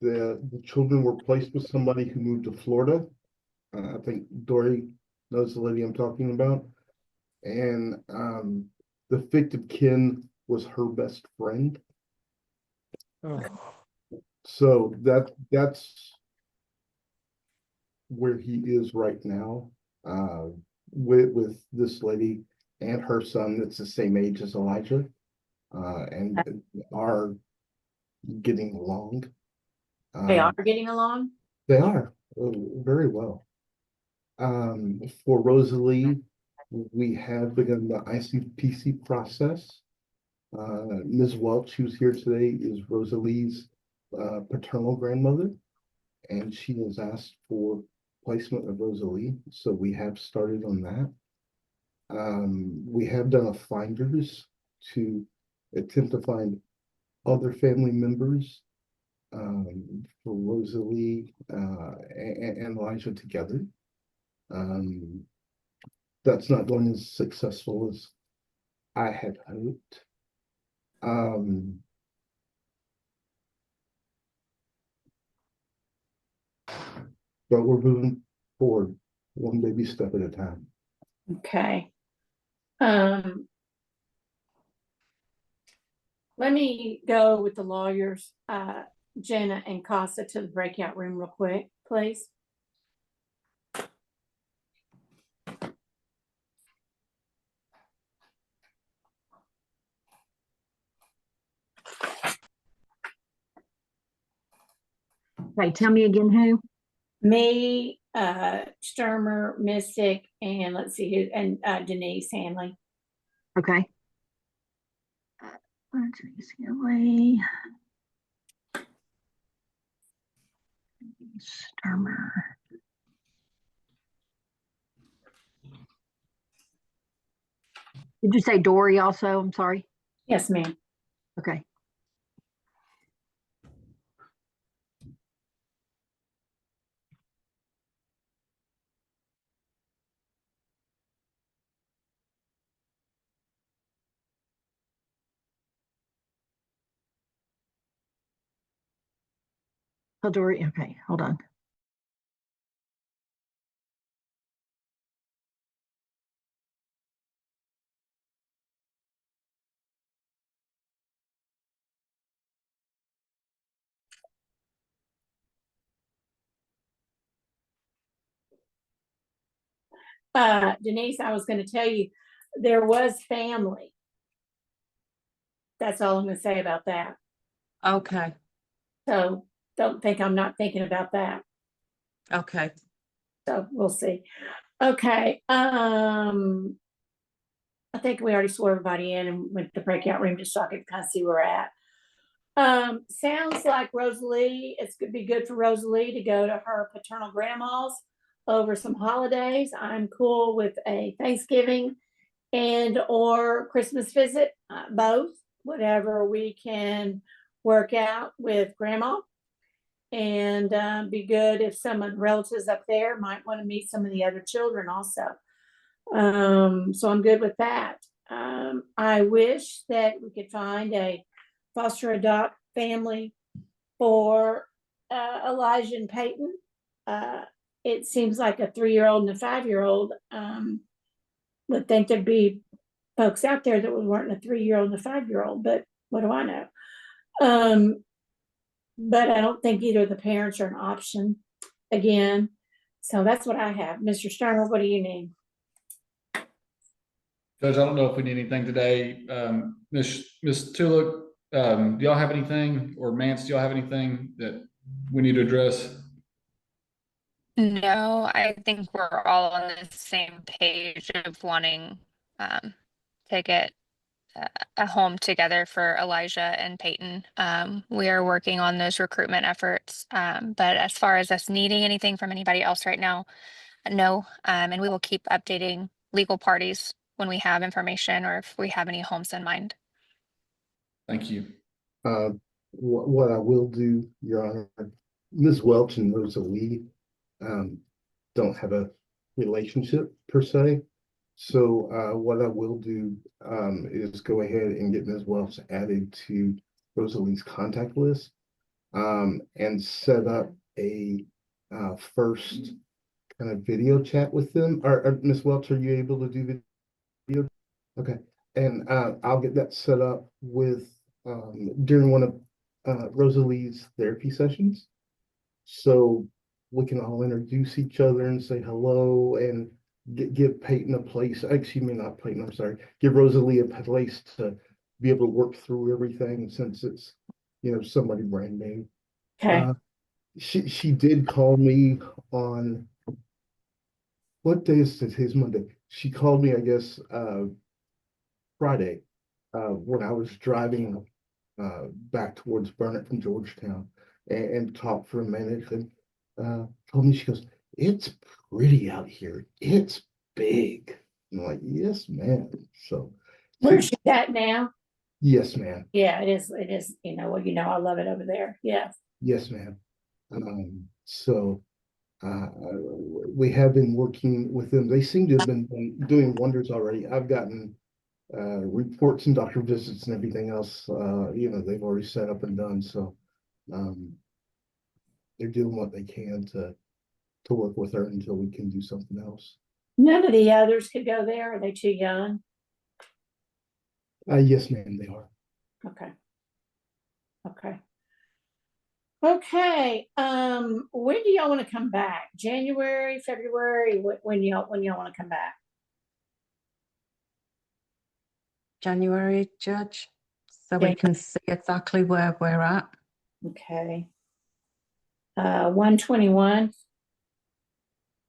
[SPEAKER 11] the children were placed with somebody who moved to Florida. I think Dory knows the lady I'm talking about. And the fictive kin was her best friend. So that's where he is right now, with this lady and her son that's the same age as Elijah, and are getting along.
[SPEAKER 1] They are getting along?
[SPEAKER 11] They are very well. For Rosalie, we have begun the ICPC process. Ms. Welch, who's here today, is Rosalie's paternal grandmother, and she has asked for placement of Rosalie, so we have started on that. We have done a finders to attempt to find other family members for Rosalie and Elijah together. That's not going as successful as I had hoped. But we're moving forward one baby step at a time.
[SPEAKER 1] Okay. Let me go with the lawyers, Jenna and CASA, to the breakout room real quick, please.
[SPEAKER 14] Okay, tell me again who?
[SPEAKER 1] Me, Sturmer, Mystic, and let's see who, and Denise Hanley.
[SPEAKER 14] Okay. Denise Hanley. Sturmer. Did you say Dory also? I'm sorry.
[SPEAKER 1] Yes, ma'am.
[SPEAKER 14] Okay. Oh, Dory. Okay, hold on.
[SPEAKER 1] Denise, I was going to tell you, there was family. That's all I'm going to say about that.
[SPEAKER 5] Okay,
[SPEAKER 1] So don't think I'm not thinking about that.
[SPEAKER 5] okay.
[SPEAKER 1] So we'll see. Okay. I think we already swore everybody in and went to the breakout room just so I could kind of see where we're at. Sounds like Rosalie, it's gonna be good for Rosalie to go to her paternal grandma's over some holidays. I'm cool with a Thanksgiving and or Christmas visit, both, whatever we can work out with grandma. And be good if some of the relatives up there might want to meet some of the other children also. So I'm good with that. I wish that we could find a foster adopt family for Elijah and Peyton. It seems like a 3-year-old and a 5-year-old would think there'd be folks out there that weren't a 3-year-old and a 5-year-old, but what do I know? But I don't think either of the parents are an option again. So that's what I have. Mr. Sterner, what do you need?
[SPEAKER 2] Judge, I don't know if we need anything today. Ms. Tulip, do y'all have anything, or Mance, do y'all have anything that we need to address?
[SPEAKER 15] No, I think we're all on the same page of wanting to get a home together for Elijah and Peyton. We are working on those recruitment efforts. But as far as us needing anything from anybody else right now, no. And we will keep updating legal parties when we have information or if we have any homes in mind.
[SPEAKER 2] Thank you.
[SPEAKER 11] What I will do, Your Honor, Ms. Welch and Rosalie don't have a relationship per se. So what I will do is go ahead and get Ms. Welch added to Rosalie's contact list, and set up a first kind of video chat with them. Or Ms. Welch, are you able to do video? Okay, and I'll get that set up with during one of Rosalie's therapy sessions, so we can all introduce each other and say hello and give Peyton a place. Excuse me, not Peyton. I'm sorry. Give Rosalie a place to be able to work through everything since it's somebody brand new.
[SPEAKER 1] Okay.
[SPEAKER 11] She did call me on what day is today's Monday? She called me, I guess, Friday, when I was driving back towards Burnett from Georgetown, and talked for a minute, and told me, she goes, "It's pretty out here. It's big." I'm like, "Yes, ma'am." So
[SPEAKER 1] Where's she at now?
[SPEAKER 11] yes, ma'am.
[SPEAKER 1] Yeah, it is. It is. I love it over there. Yes.
[SPEAKER 11] Yes, ma'am. So we have been working with them. They seem to have been doing wonders already. I've gotten reports and doctor visits and everything else, they've already set up and done. So they're doing what they can to work with her until we can do something else.
[SPEAKER 1] None of the others could go there. Are they too young?
[SPEAKER 11] Yes, ma'am, they are.
[SPEAKER 1] Okay. Okay. Okay. When do y'all want to come back? January, February? When y'all want to come back?
[SPEAKER 9] January, Judge, so we can see exactly where we're at.
[SPEAKER 1] Okay. 121.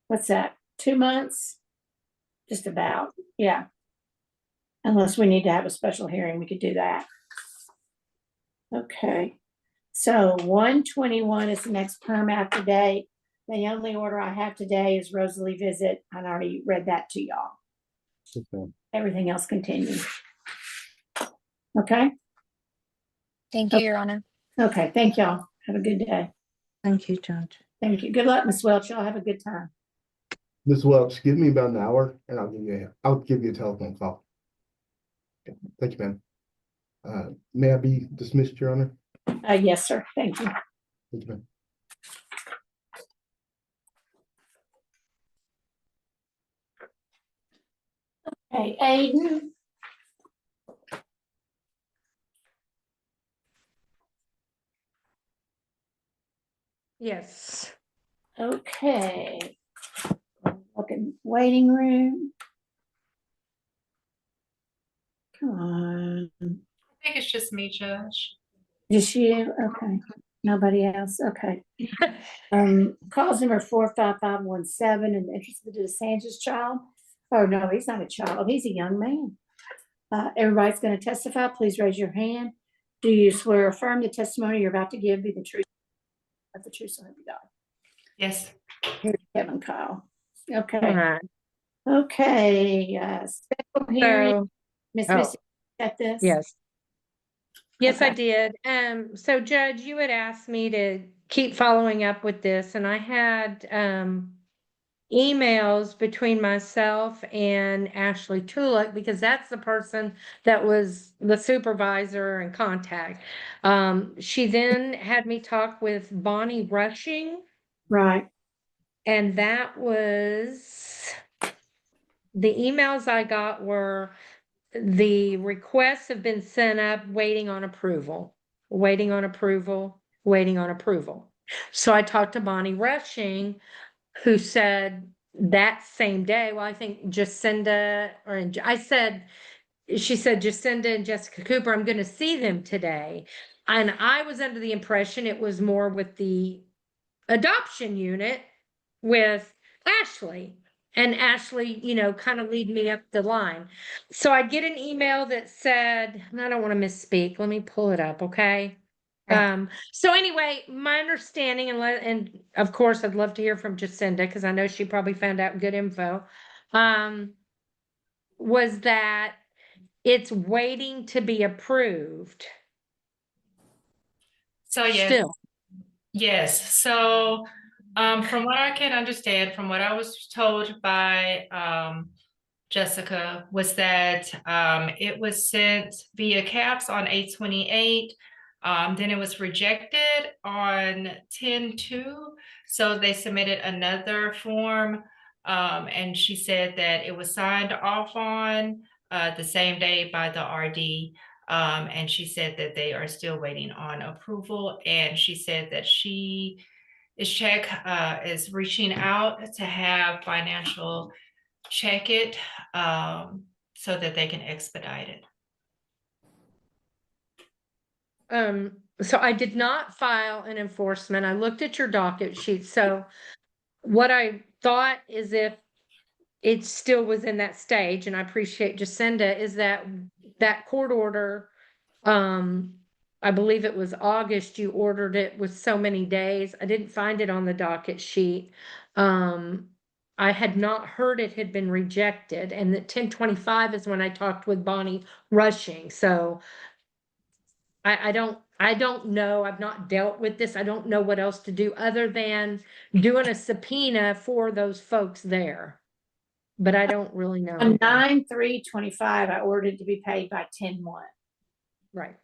[SPEAKER 1] What's that? 2 months? Just about. Yeah. Unless we need to have a special hearing, we could do that. Okay. So 121 is the next perm after date. The only order I have today is Rosalie visit. I already read that to y'all.
[SPEAKER 11] Okay.
[SPEAKER 1] Everything else continues. Okay.
[SPEAKER 15] Thank you, Your Honor.
[SPEAKER 1] Okay. Thank y'all. Have a good day.
[SPEAKER 9] Thank you, Judge.
[SPEAKER 1] Thank you. Good luck, Miss Welch. Y'all have a good time.
[SPEAKER 11] Ms. Welch, give me about an hour and I'll give you a telephone call. Okay. Thank you, ma'am. May I be dismissed, Your Honor?
[SPEAKER 1] Yes, sir. Thank you.
[SPEAKER 11] Thank you, ma'am.
[SPEAKER 1] Hey, Aiden.
[SPEAKER 5] Yes.
[SPEAKER 1] Okay. Looking waiting room. Come on.
[SPEAKER 16] I think it's just me, Judge.
[SPEAKER 1] Just you? Okay. Nobody else? Okay. Calls number 45517 in the interest of the Sanchez child. Oh, no, he's not a child. He's a young man. Everybody's going to testify. Please raise your hand. Do you swear or affirm the testimony you're about to give be the truth? Of the truth, so help you God.
[SPEAKER 16] Yes.
[SPEAKER 1] Here's Kevin Kyle.
[SPEAKER 5] All
[SPEAKER 1] Okay.
[SPEAKER 5] right.
[SPEAKER 1] Okay. Special hearing.
[SPEAKER 5] So,
[SPEAKER 1] Miss
[SPEAKER 5] oh,
[SPEAKER 1] Missy, got this?
[SPEAKER 5] yes. Yes, I
[SPEAKER 1] Okay.
[SPEAKER 5] did. So Judge, you had asked me to keep following up with this, and I had emails between myself and Ashley Tolet, because that's the person that was the supervisor and contact. She then had me talk with Bonnie Rushing,
[SPEAKER 1] Right.
[SPEAKER 5] and that was the emails I got were the requests have been sent up, waiting on approval, waiting on approval, waiting on approval. So I talked to Bonnie Rushing, who said that same day, well, I think Jacinda, she said, Jacinda and Jessica Cooper, I'm going to see them today. And I was under the impression it was more with the adoption unit with Ashley. And Ashley, kind of lead me up the line. So I get an email that said, and I don't want to misspeak. Let me pull it up, okay? So anyway, my understanding, and of course, I'd love to hear from Jacinda because I know she probably found out good info, was that it's waiting to be approved.
[SPEAKER 16] So yes.
[SPEAKER 5] Still.
[SPEAKER 16] Yes. So from what I can understand, from what I was told by Jessica, was that it was sent via CAPS on 8/28. Then it was rejected on 10/2. So they submitted another form. And she said that it was signed off on the same day by the RD. And she said that they are still waiting on approval. And she said that is reaching out to have financial check it so that they can expedite it.
[SPEAKER 5] So I did not file an enforcement. I looked at your docket sheet. So what I thought is if it still was in that stage, and I appreciate Jacinda, is that court order, I believe it was August, you ordered it with so many days. I didn't find it on the docket sheet. I had not heard it had been rejected, and that 10/25 is when I talked with Bonnie Rushing. So I don't know. I've not dealt with this. I don't know what else to do other than doing a subpoena for those folks there. But I don't really know.
[SPEAKER 1] On 9/3/25, I ordered to be paid by 10/1.
[SPEAKER 5] Right.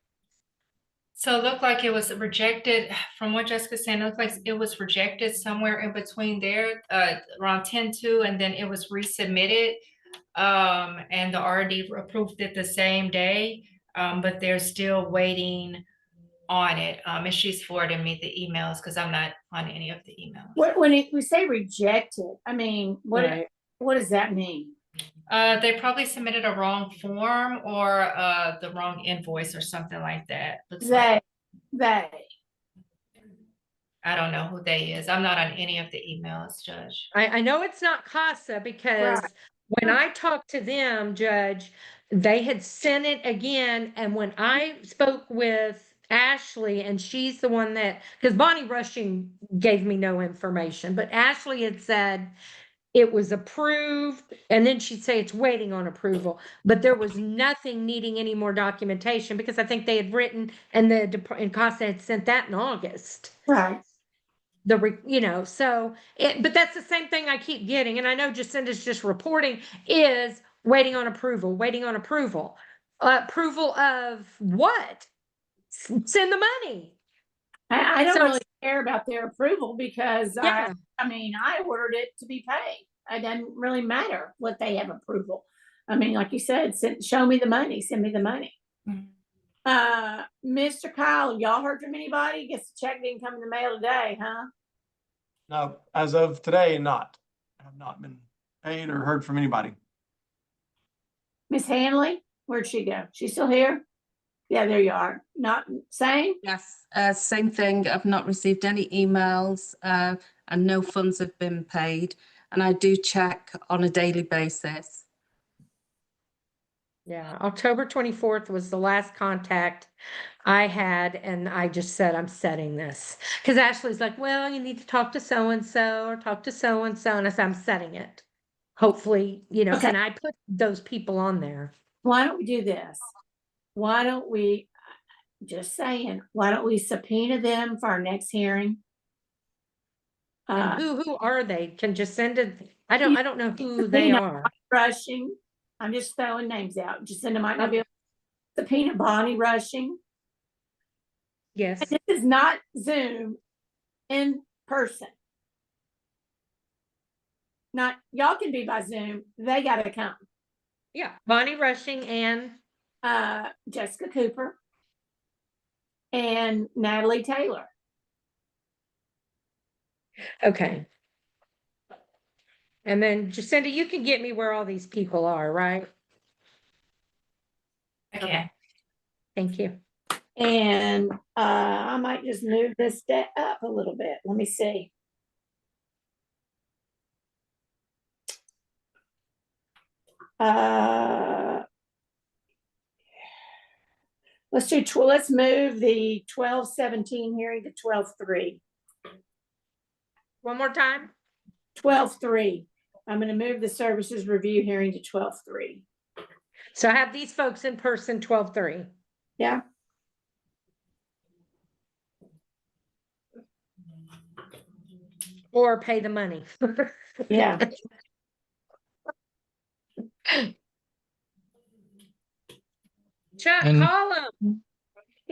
[SPEAKER 16] So it looked like it was rejected from what Jessica said. It looked like it was rejected somewhere in between there, around 10/2, and then it was resubmitted. And the RD approved it the same day, but they're still waiting on it. And she's forwarding me the emails because I'm not on any of the emails.
[SPEAKER 1] When we say rejected, I mean, what does that mean?
[SPEAKER 16] They probably submitted a wrong form or the wrong invoice or something like that.
[SPEAKER 1] They.
[SPEAKER 16] I don't know who they is. I'm not on any of the emails, Judge.
[SPEAKER 5] I know it's not CASA because when I talked to them, Judge, they had sent it again. And when I spoke with Ashley, and she's the one that, because Bonnie Rushing gave me no information, but Ashley had said it was approved, and then she'd say it's waiting on approval, but there was nothing needing any more documentation because I think they had written and CASA had sent that in August.
[SPEAKER 1] Right.
[SPEAKER 5] So but that's the same thing I keep getting. And I know Jacinda's just reporting is waiting on approval. Approval of what? Send the money.
[SPEAKER 1] I don't really care about their approval because I ordered it to be paid. It doesn't really matter what they have approval. I mean, like you said, show me the money, send me the money. Mr. Kyle, y'all heard from anybody? Guess the check didn't come in the mail today, huh?
[SPEAKER 17] No, as of today, not. I have not been paid or heard from anybody.
[SPEAKER 1] Miss Hanley, where'd she go? She's still here? Yeah, there you are. Not same?
[SPEAKER 9] Yes, same thing. I've not received any emails and no funds have been paid. And I do check on a daily basis.
[SPEAKER 5] Yeah, October 24th was the last contact I had, and I just said, I'm setting this. Because Ashley's like, well, you need to talk to so-and-so or talk to so-and-so, and I said, I'm setting it. Hopefully, and I put those people on there.
[SPEAKER 1] Why don't we do this? Why don't we subpoena them for our next hearing?
[SPEAKER 5] And who are they? Can Jacinda, I don't know who they are.
[SPEAKER 1] Rushing. I'm just throwing names out. Jacinda might not be able to subpoena Bonnie Rushing.
[SPEAKER 5] Yes.
[SPEAKER 1] And this is not Zoom in person. Not y'all can be by Zoom. They gotta come.
[SPEAKER 5] Yeah, Bonnie Rushing and
[SPEAKER 1] Jessica Cooper and Natalie Taylor.
[SPEAKER 5] Okay. And then Jacinda, you can get me where all these people are, right?
[SPEAKER 16] Okay.
[SPEAKER 5] Thank you.
[SPEAKER 1] And I might just move this up a little bit. Let me see. Let's move the 12/17 hearing to 12/3.
[SPEAKER 5] One more time.
[SPEAKER 1] 12/3. I'm going to move the services review hearing to 12/3.
[SPEAKER 5] So I have these folks in person 12/3.
[SPEAKER 1] Yeah.
[SPEAKER 5] Or pay the money.
[SPEAKER 1] Yeah.
[SPEAKER 5] Chuck,
[SPEAKER 10] And-
[SPEAKER 5] call them.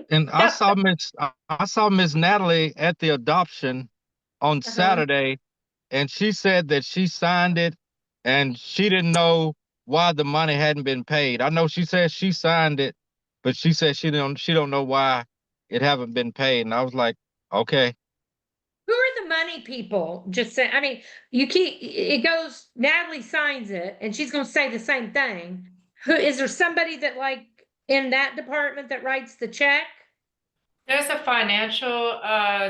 [SPEAKER 10] And I saw Miss Natalie at the adoption on Saturday, and she said that she signed it and she didn't know why the money hadn't been paid. I know she said she signed it, but she said she don't know why it haven't been paid. And I was like, okay.
[SPEAKER 5] Who are the money people? Just say, I mean, it goes, Natalie signs it and she's gonna say the same thing. Who, is there somebody that like in that department that writes the check?
[SPEAKER 16] There's a financial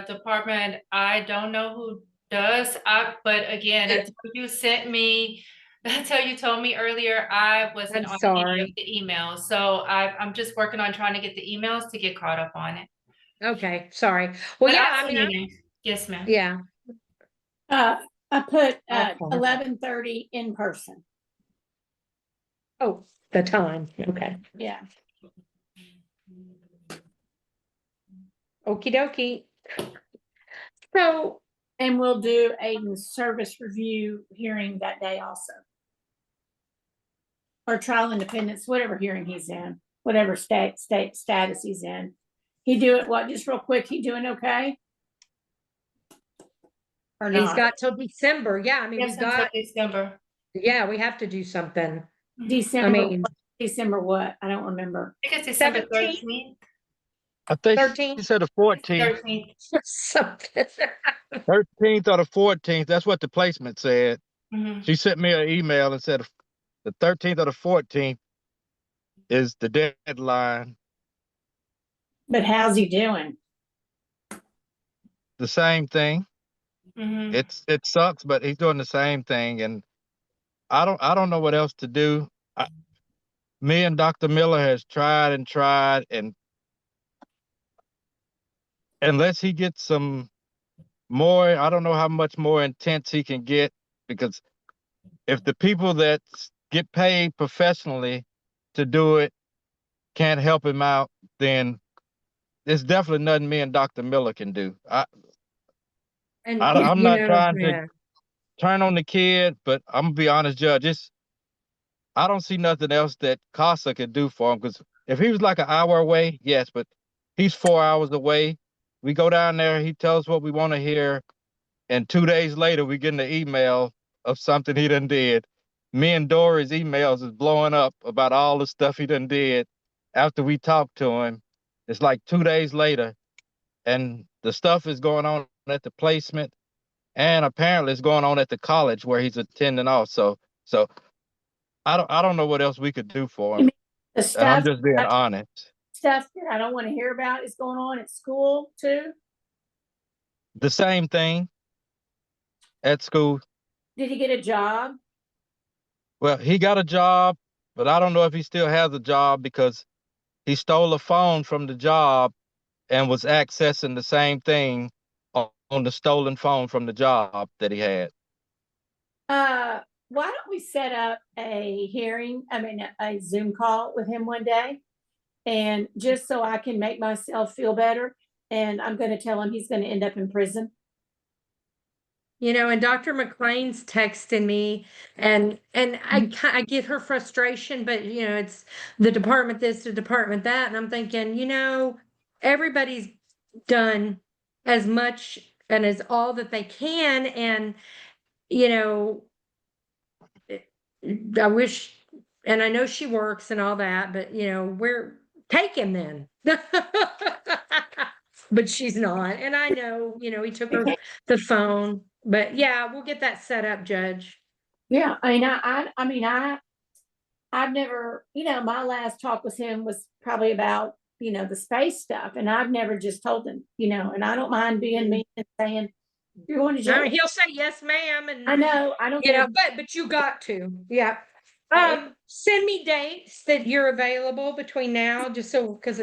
[SPEAKER 16] department. I don't know who does. But again, until you sent me, until you told me earlier, I wasn't
[SPEAKER 5] I'm
[SPEAKER 16] on any
[SPEAKER 5] sorry.
[SPEAKER 16] of the emails. So I'm just working on trying to get the emails to get caught up on it.
[SPEAKER 5] Okay, sorry. Well,
[SPEAKER 16] But
[SPEAKER 5] yeah,
[SPEAKER 16] I'll
[SPEAKER 5] I
[SPEAKER 16] send
[SPEAKER 5] mean,
[SPEAKER 16] you names. Yes, ma'am.
[SPEAKER 5] yeah.
[SPEAKER 1] I put
[SPEAKER 5] Okay.
[SPEAKER 1] 11:30 in person.
[SPEAKER 5] Oh, the time. Okay.
[SPEAKER 1] Yeah.
[SPEAKER 5] Okie dokie. So,
[SPEAKER 1] and we'll do Aiden's service review hearing that day also. Or trial independence, whatever hearing he's in, whatever state status he's in. He do it, what, just real quick, he doing okay? Or
[SPEAKER 5] he's
[SPEAKER 1] not?
[SPEAKER 5] got till December. Yeah, I mean,
[SPEAKER 16] Yes,
[SPEAKER 5] we've
[SPEAKER 16] until
[SPEAKER 5] got,
[SPEAKER 16] December.
[SPEAKER 5] yeah, we have to do something.
[SPEAKER 1] December,
[SPEAKER 5] I mean,
[SPEAKER 1] December what? I don't remember.
[SPEAKER 16] I think it's December
[SPEAKER 5] 17th?
[SPEAKER 16] 13th.
[SPEAKER 10] I think
[SPEAKER 5] 13th?
[SPEAKER 10] she said the 14th.
[SPEAKER 16] 13th.
[SPEAKER 5] Something.
[SPEAKER 10] 13th or the 14th. That's what the placement said.
[SPEAKER 16] Mhm.
[SPEAKER 10] She sent me an email and said the 13th or the 14th is the deadline.
[SPEAKER 1] But how's he doing?
[SPEAKER 10] The same thing.
[SPEAKER 16] Mhm.
[SPEAKER 10] It sucks, but he's doing the same thing, and I don't know what else to do. Me and Dr. Miller has tried and tried, and unless he gets some more, I don't know how much more intense he can get, because if the people that get paid professionally to do it can't help him out, then there's definitely nothing me and Dr. Miller can do.
[SPEAKER 5] And
[SPEAKER 10] I'm
[SPEAKER 5] you
[SPEAKER 10] not
[SPEAKER 5] know,
[SPEAKER 10] trying
[SPEAKER 5] yeah.
[SPEAKER 10] to turn on the kid, but I'm gonna be honest, Judge. I don't see nothing else that CASA could do for him, because if he was like an hour away, yes, but he's 4 hours away. We go down there, he tells us what we want to hear, and 2 days later we get an email of something he done did. Me and Dory's emails is blowing up about all the stuff he done did after we talked to him. It's like 2 days later, and the stuff is going on at the placement, and apparently it's going on at the college where he's attending also. So I don't know what else we could do for him.
[SPEAKER 1] The
[SPEAKER 10] And I'm
[SPEAKER 1] stuff,
[SPEAKER 10] just being honest.
[SPEAKER 1] stuff that I don't want to hear about is going on at school too.
[SPEAKER 10] The same thing at school.
[SPEAKER 1] Did he get a job?
[SPEAKER 10] Well, he got a job, but I don't know if he still has a job, because he stole a phone from the job and was accessing the same thing on the stolen phone from the job that he had.
[SPEAKER 1] Why don't we set up a a Zoom call with him one day? And just so I can make myself feel better, and I'm going to tell him he's going to end up in prison.
[SPEAKER 5] You know, and Dr. McLean's texting me, and I get her frustration, but you know, it's the department this, the department that, and I'm thinking, you know, everybody's done as much and as all that they can, and you know, I wish, and I know she works and all that, but you know, take him then. But she's not, and I know, you know, he took her the phone, but yeah, we'll get that set up, Judge.
[SPEAKER 1] Yeah, I've never, you know, my last talk with him was probably about, you know, the space stuff, and I've never just told him, you know, and I don't mind being mean and saying, you're going to
[SPEAKER 5] I
[SPEAKER 1] jail.
[SPEAKER 5] mean, he'll say yes, ma'am, and
[SPEAKER 1] I know, I don't
[SPEAKER 5] you
[SPEAKER 1] care.
[SPEAKER 5] know, but you got to, yeah. Send me dates that you're available between now, just so, because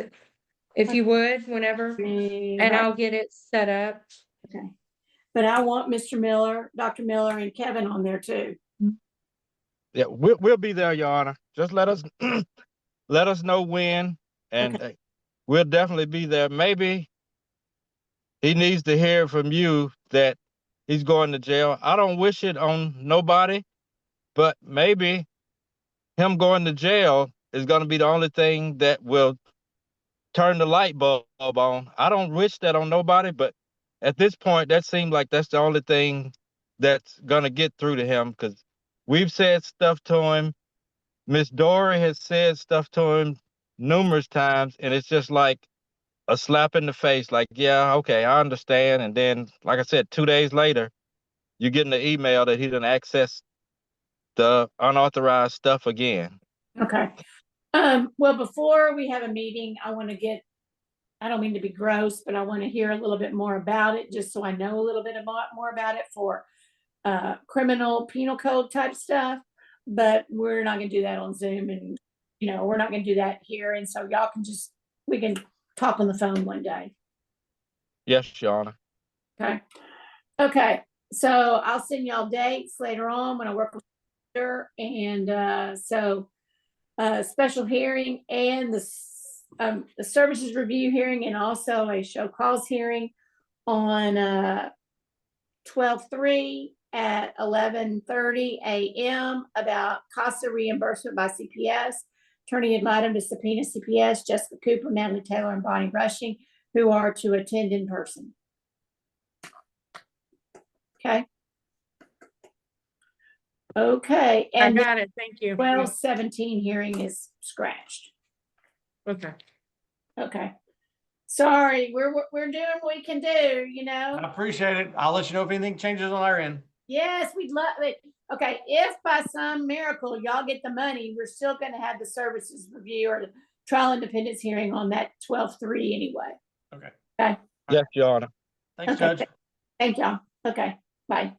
[SPEAKER 5] if you would, whenever, and I'll get it set up.
[SPEAKER 1] Okay. But I want Mr. Miller, Dr. Miller, and Kevin on there too.
[SPEAKER 10] Yeah, we'll be there, Your Honor. Just let us let us know when, and we'll definitely be there. Maybe he needs to hear from you that he's going to jail. I don't wish it on nobody, but maybe him going to jail is going to be the only thing that will turn the light bulb on. I don't wish that on nobody, but at this point, that seemed like that's the only thing that's gonna get through to him, because we've said stuff to him. Miss Dory has said stuff to him numerous times, and it's just like a slap in the face, like, yeah, okay, I understand. And then, like I said, 2 days later, you're getting the email that he didn't access the unauthorized stuff again.
[SPEAKER 1] Okay. Well, before we have a meeting, I want to get, I don't mean to be gross, but I want to hear a little bit more about it, just so I know a little bit more about it for criminal penal code type stuff. But we're not going to do that on Zoom, and we're not going to do that here. And so y'all can just, we can talk on the phone one day.
[SPEAKER 10] Yes, Your Honor.
[SPEAKER 1] Okay. Okay. So I'll send y'all dates later on when I work with her. And special hearing and the services review hearing, and also a show cause hearing on 12/3 at 11:30 a.m. about CASA reimbursement by CPS. Attorney ad litem to subpoena CPS, Jessica Cooper, Natalie Taylor, and Bonnie Rushing, who are to attend in person. Okay. Okay. And
[SPEAKER 5] I got it. Thank you.
[SPEAKER 1] 12/17 hearing is scratched.
[SPEAKER 5] Okay.
[SPEAKER 1] Okay. Sorry, we're doing what we can do,
[SPEAKER 17] I appreciate it. I'll let you know if anything changes on our end.
[SPEAKER 1] Yes, we'd love it. Okay, if by some miracle y'all get the money, we're still going to have the services review or the trial independence hearing on that 12/3 anyway.
[SPEAKER 17] Okay.
[SPEAKER 1] Okay.
[SPEAKER 10] Yes, Your Honor.
[SPEAKER 17] Thanks,
[SPEAKER 1] Okay.
[SPEAKER 17] Judge.
[SPEAKER 1] Thank y'all. Okay, bye.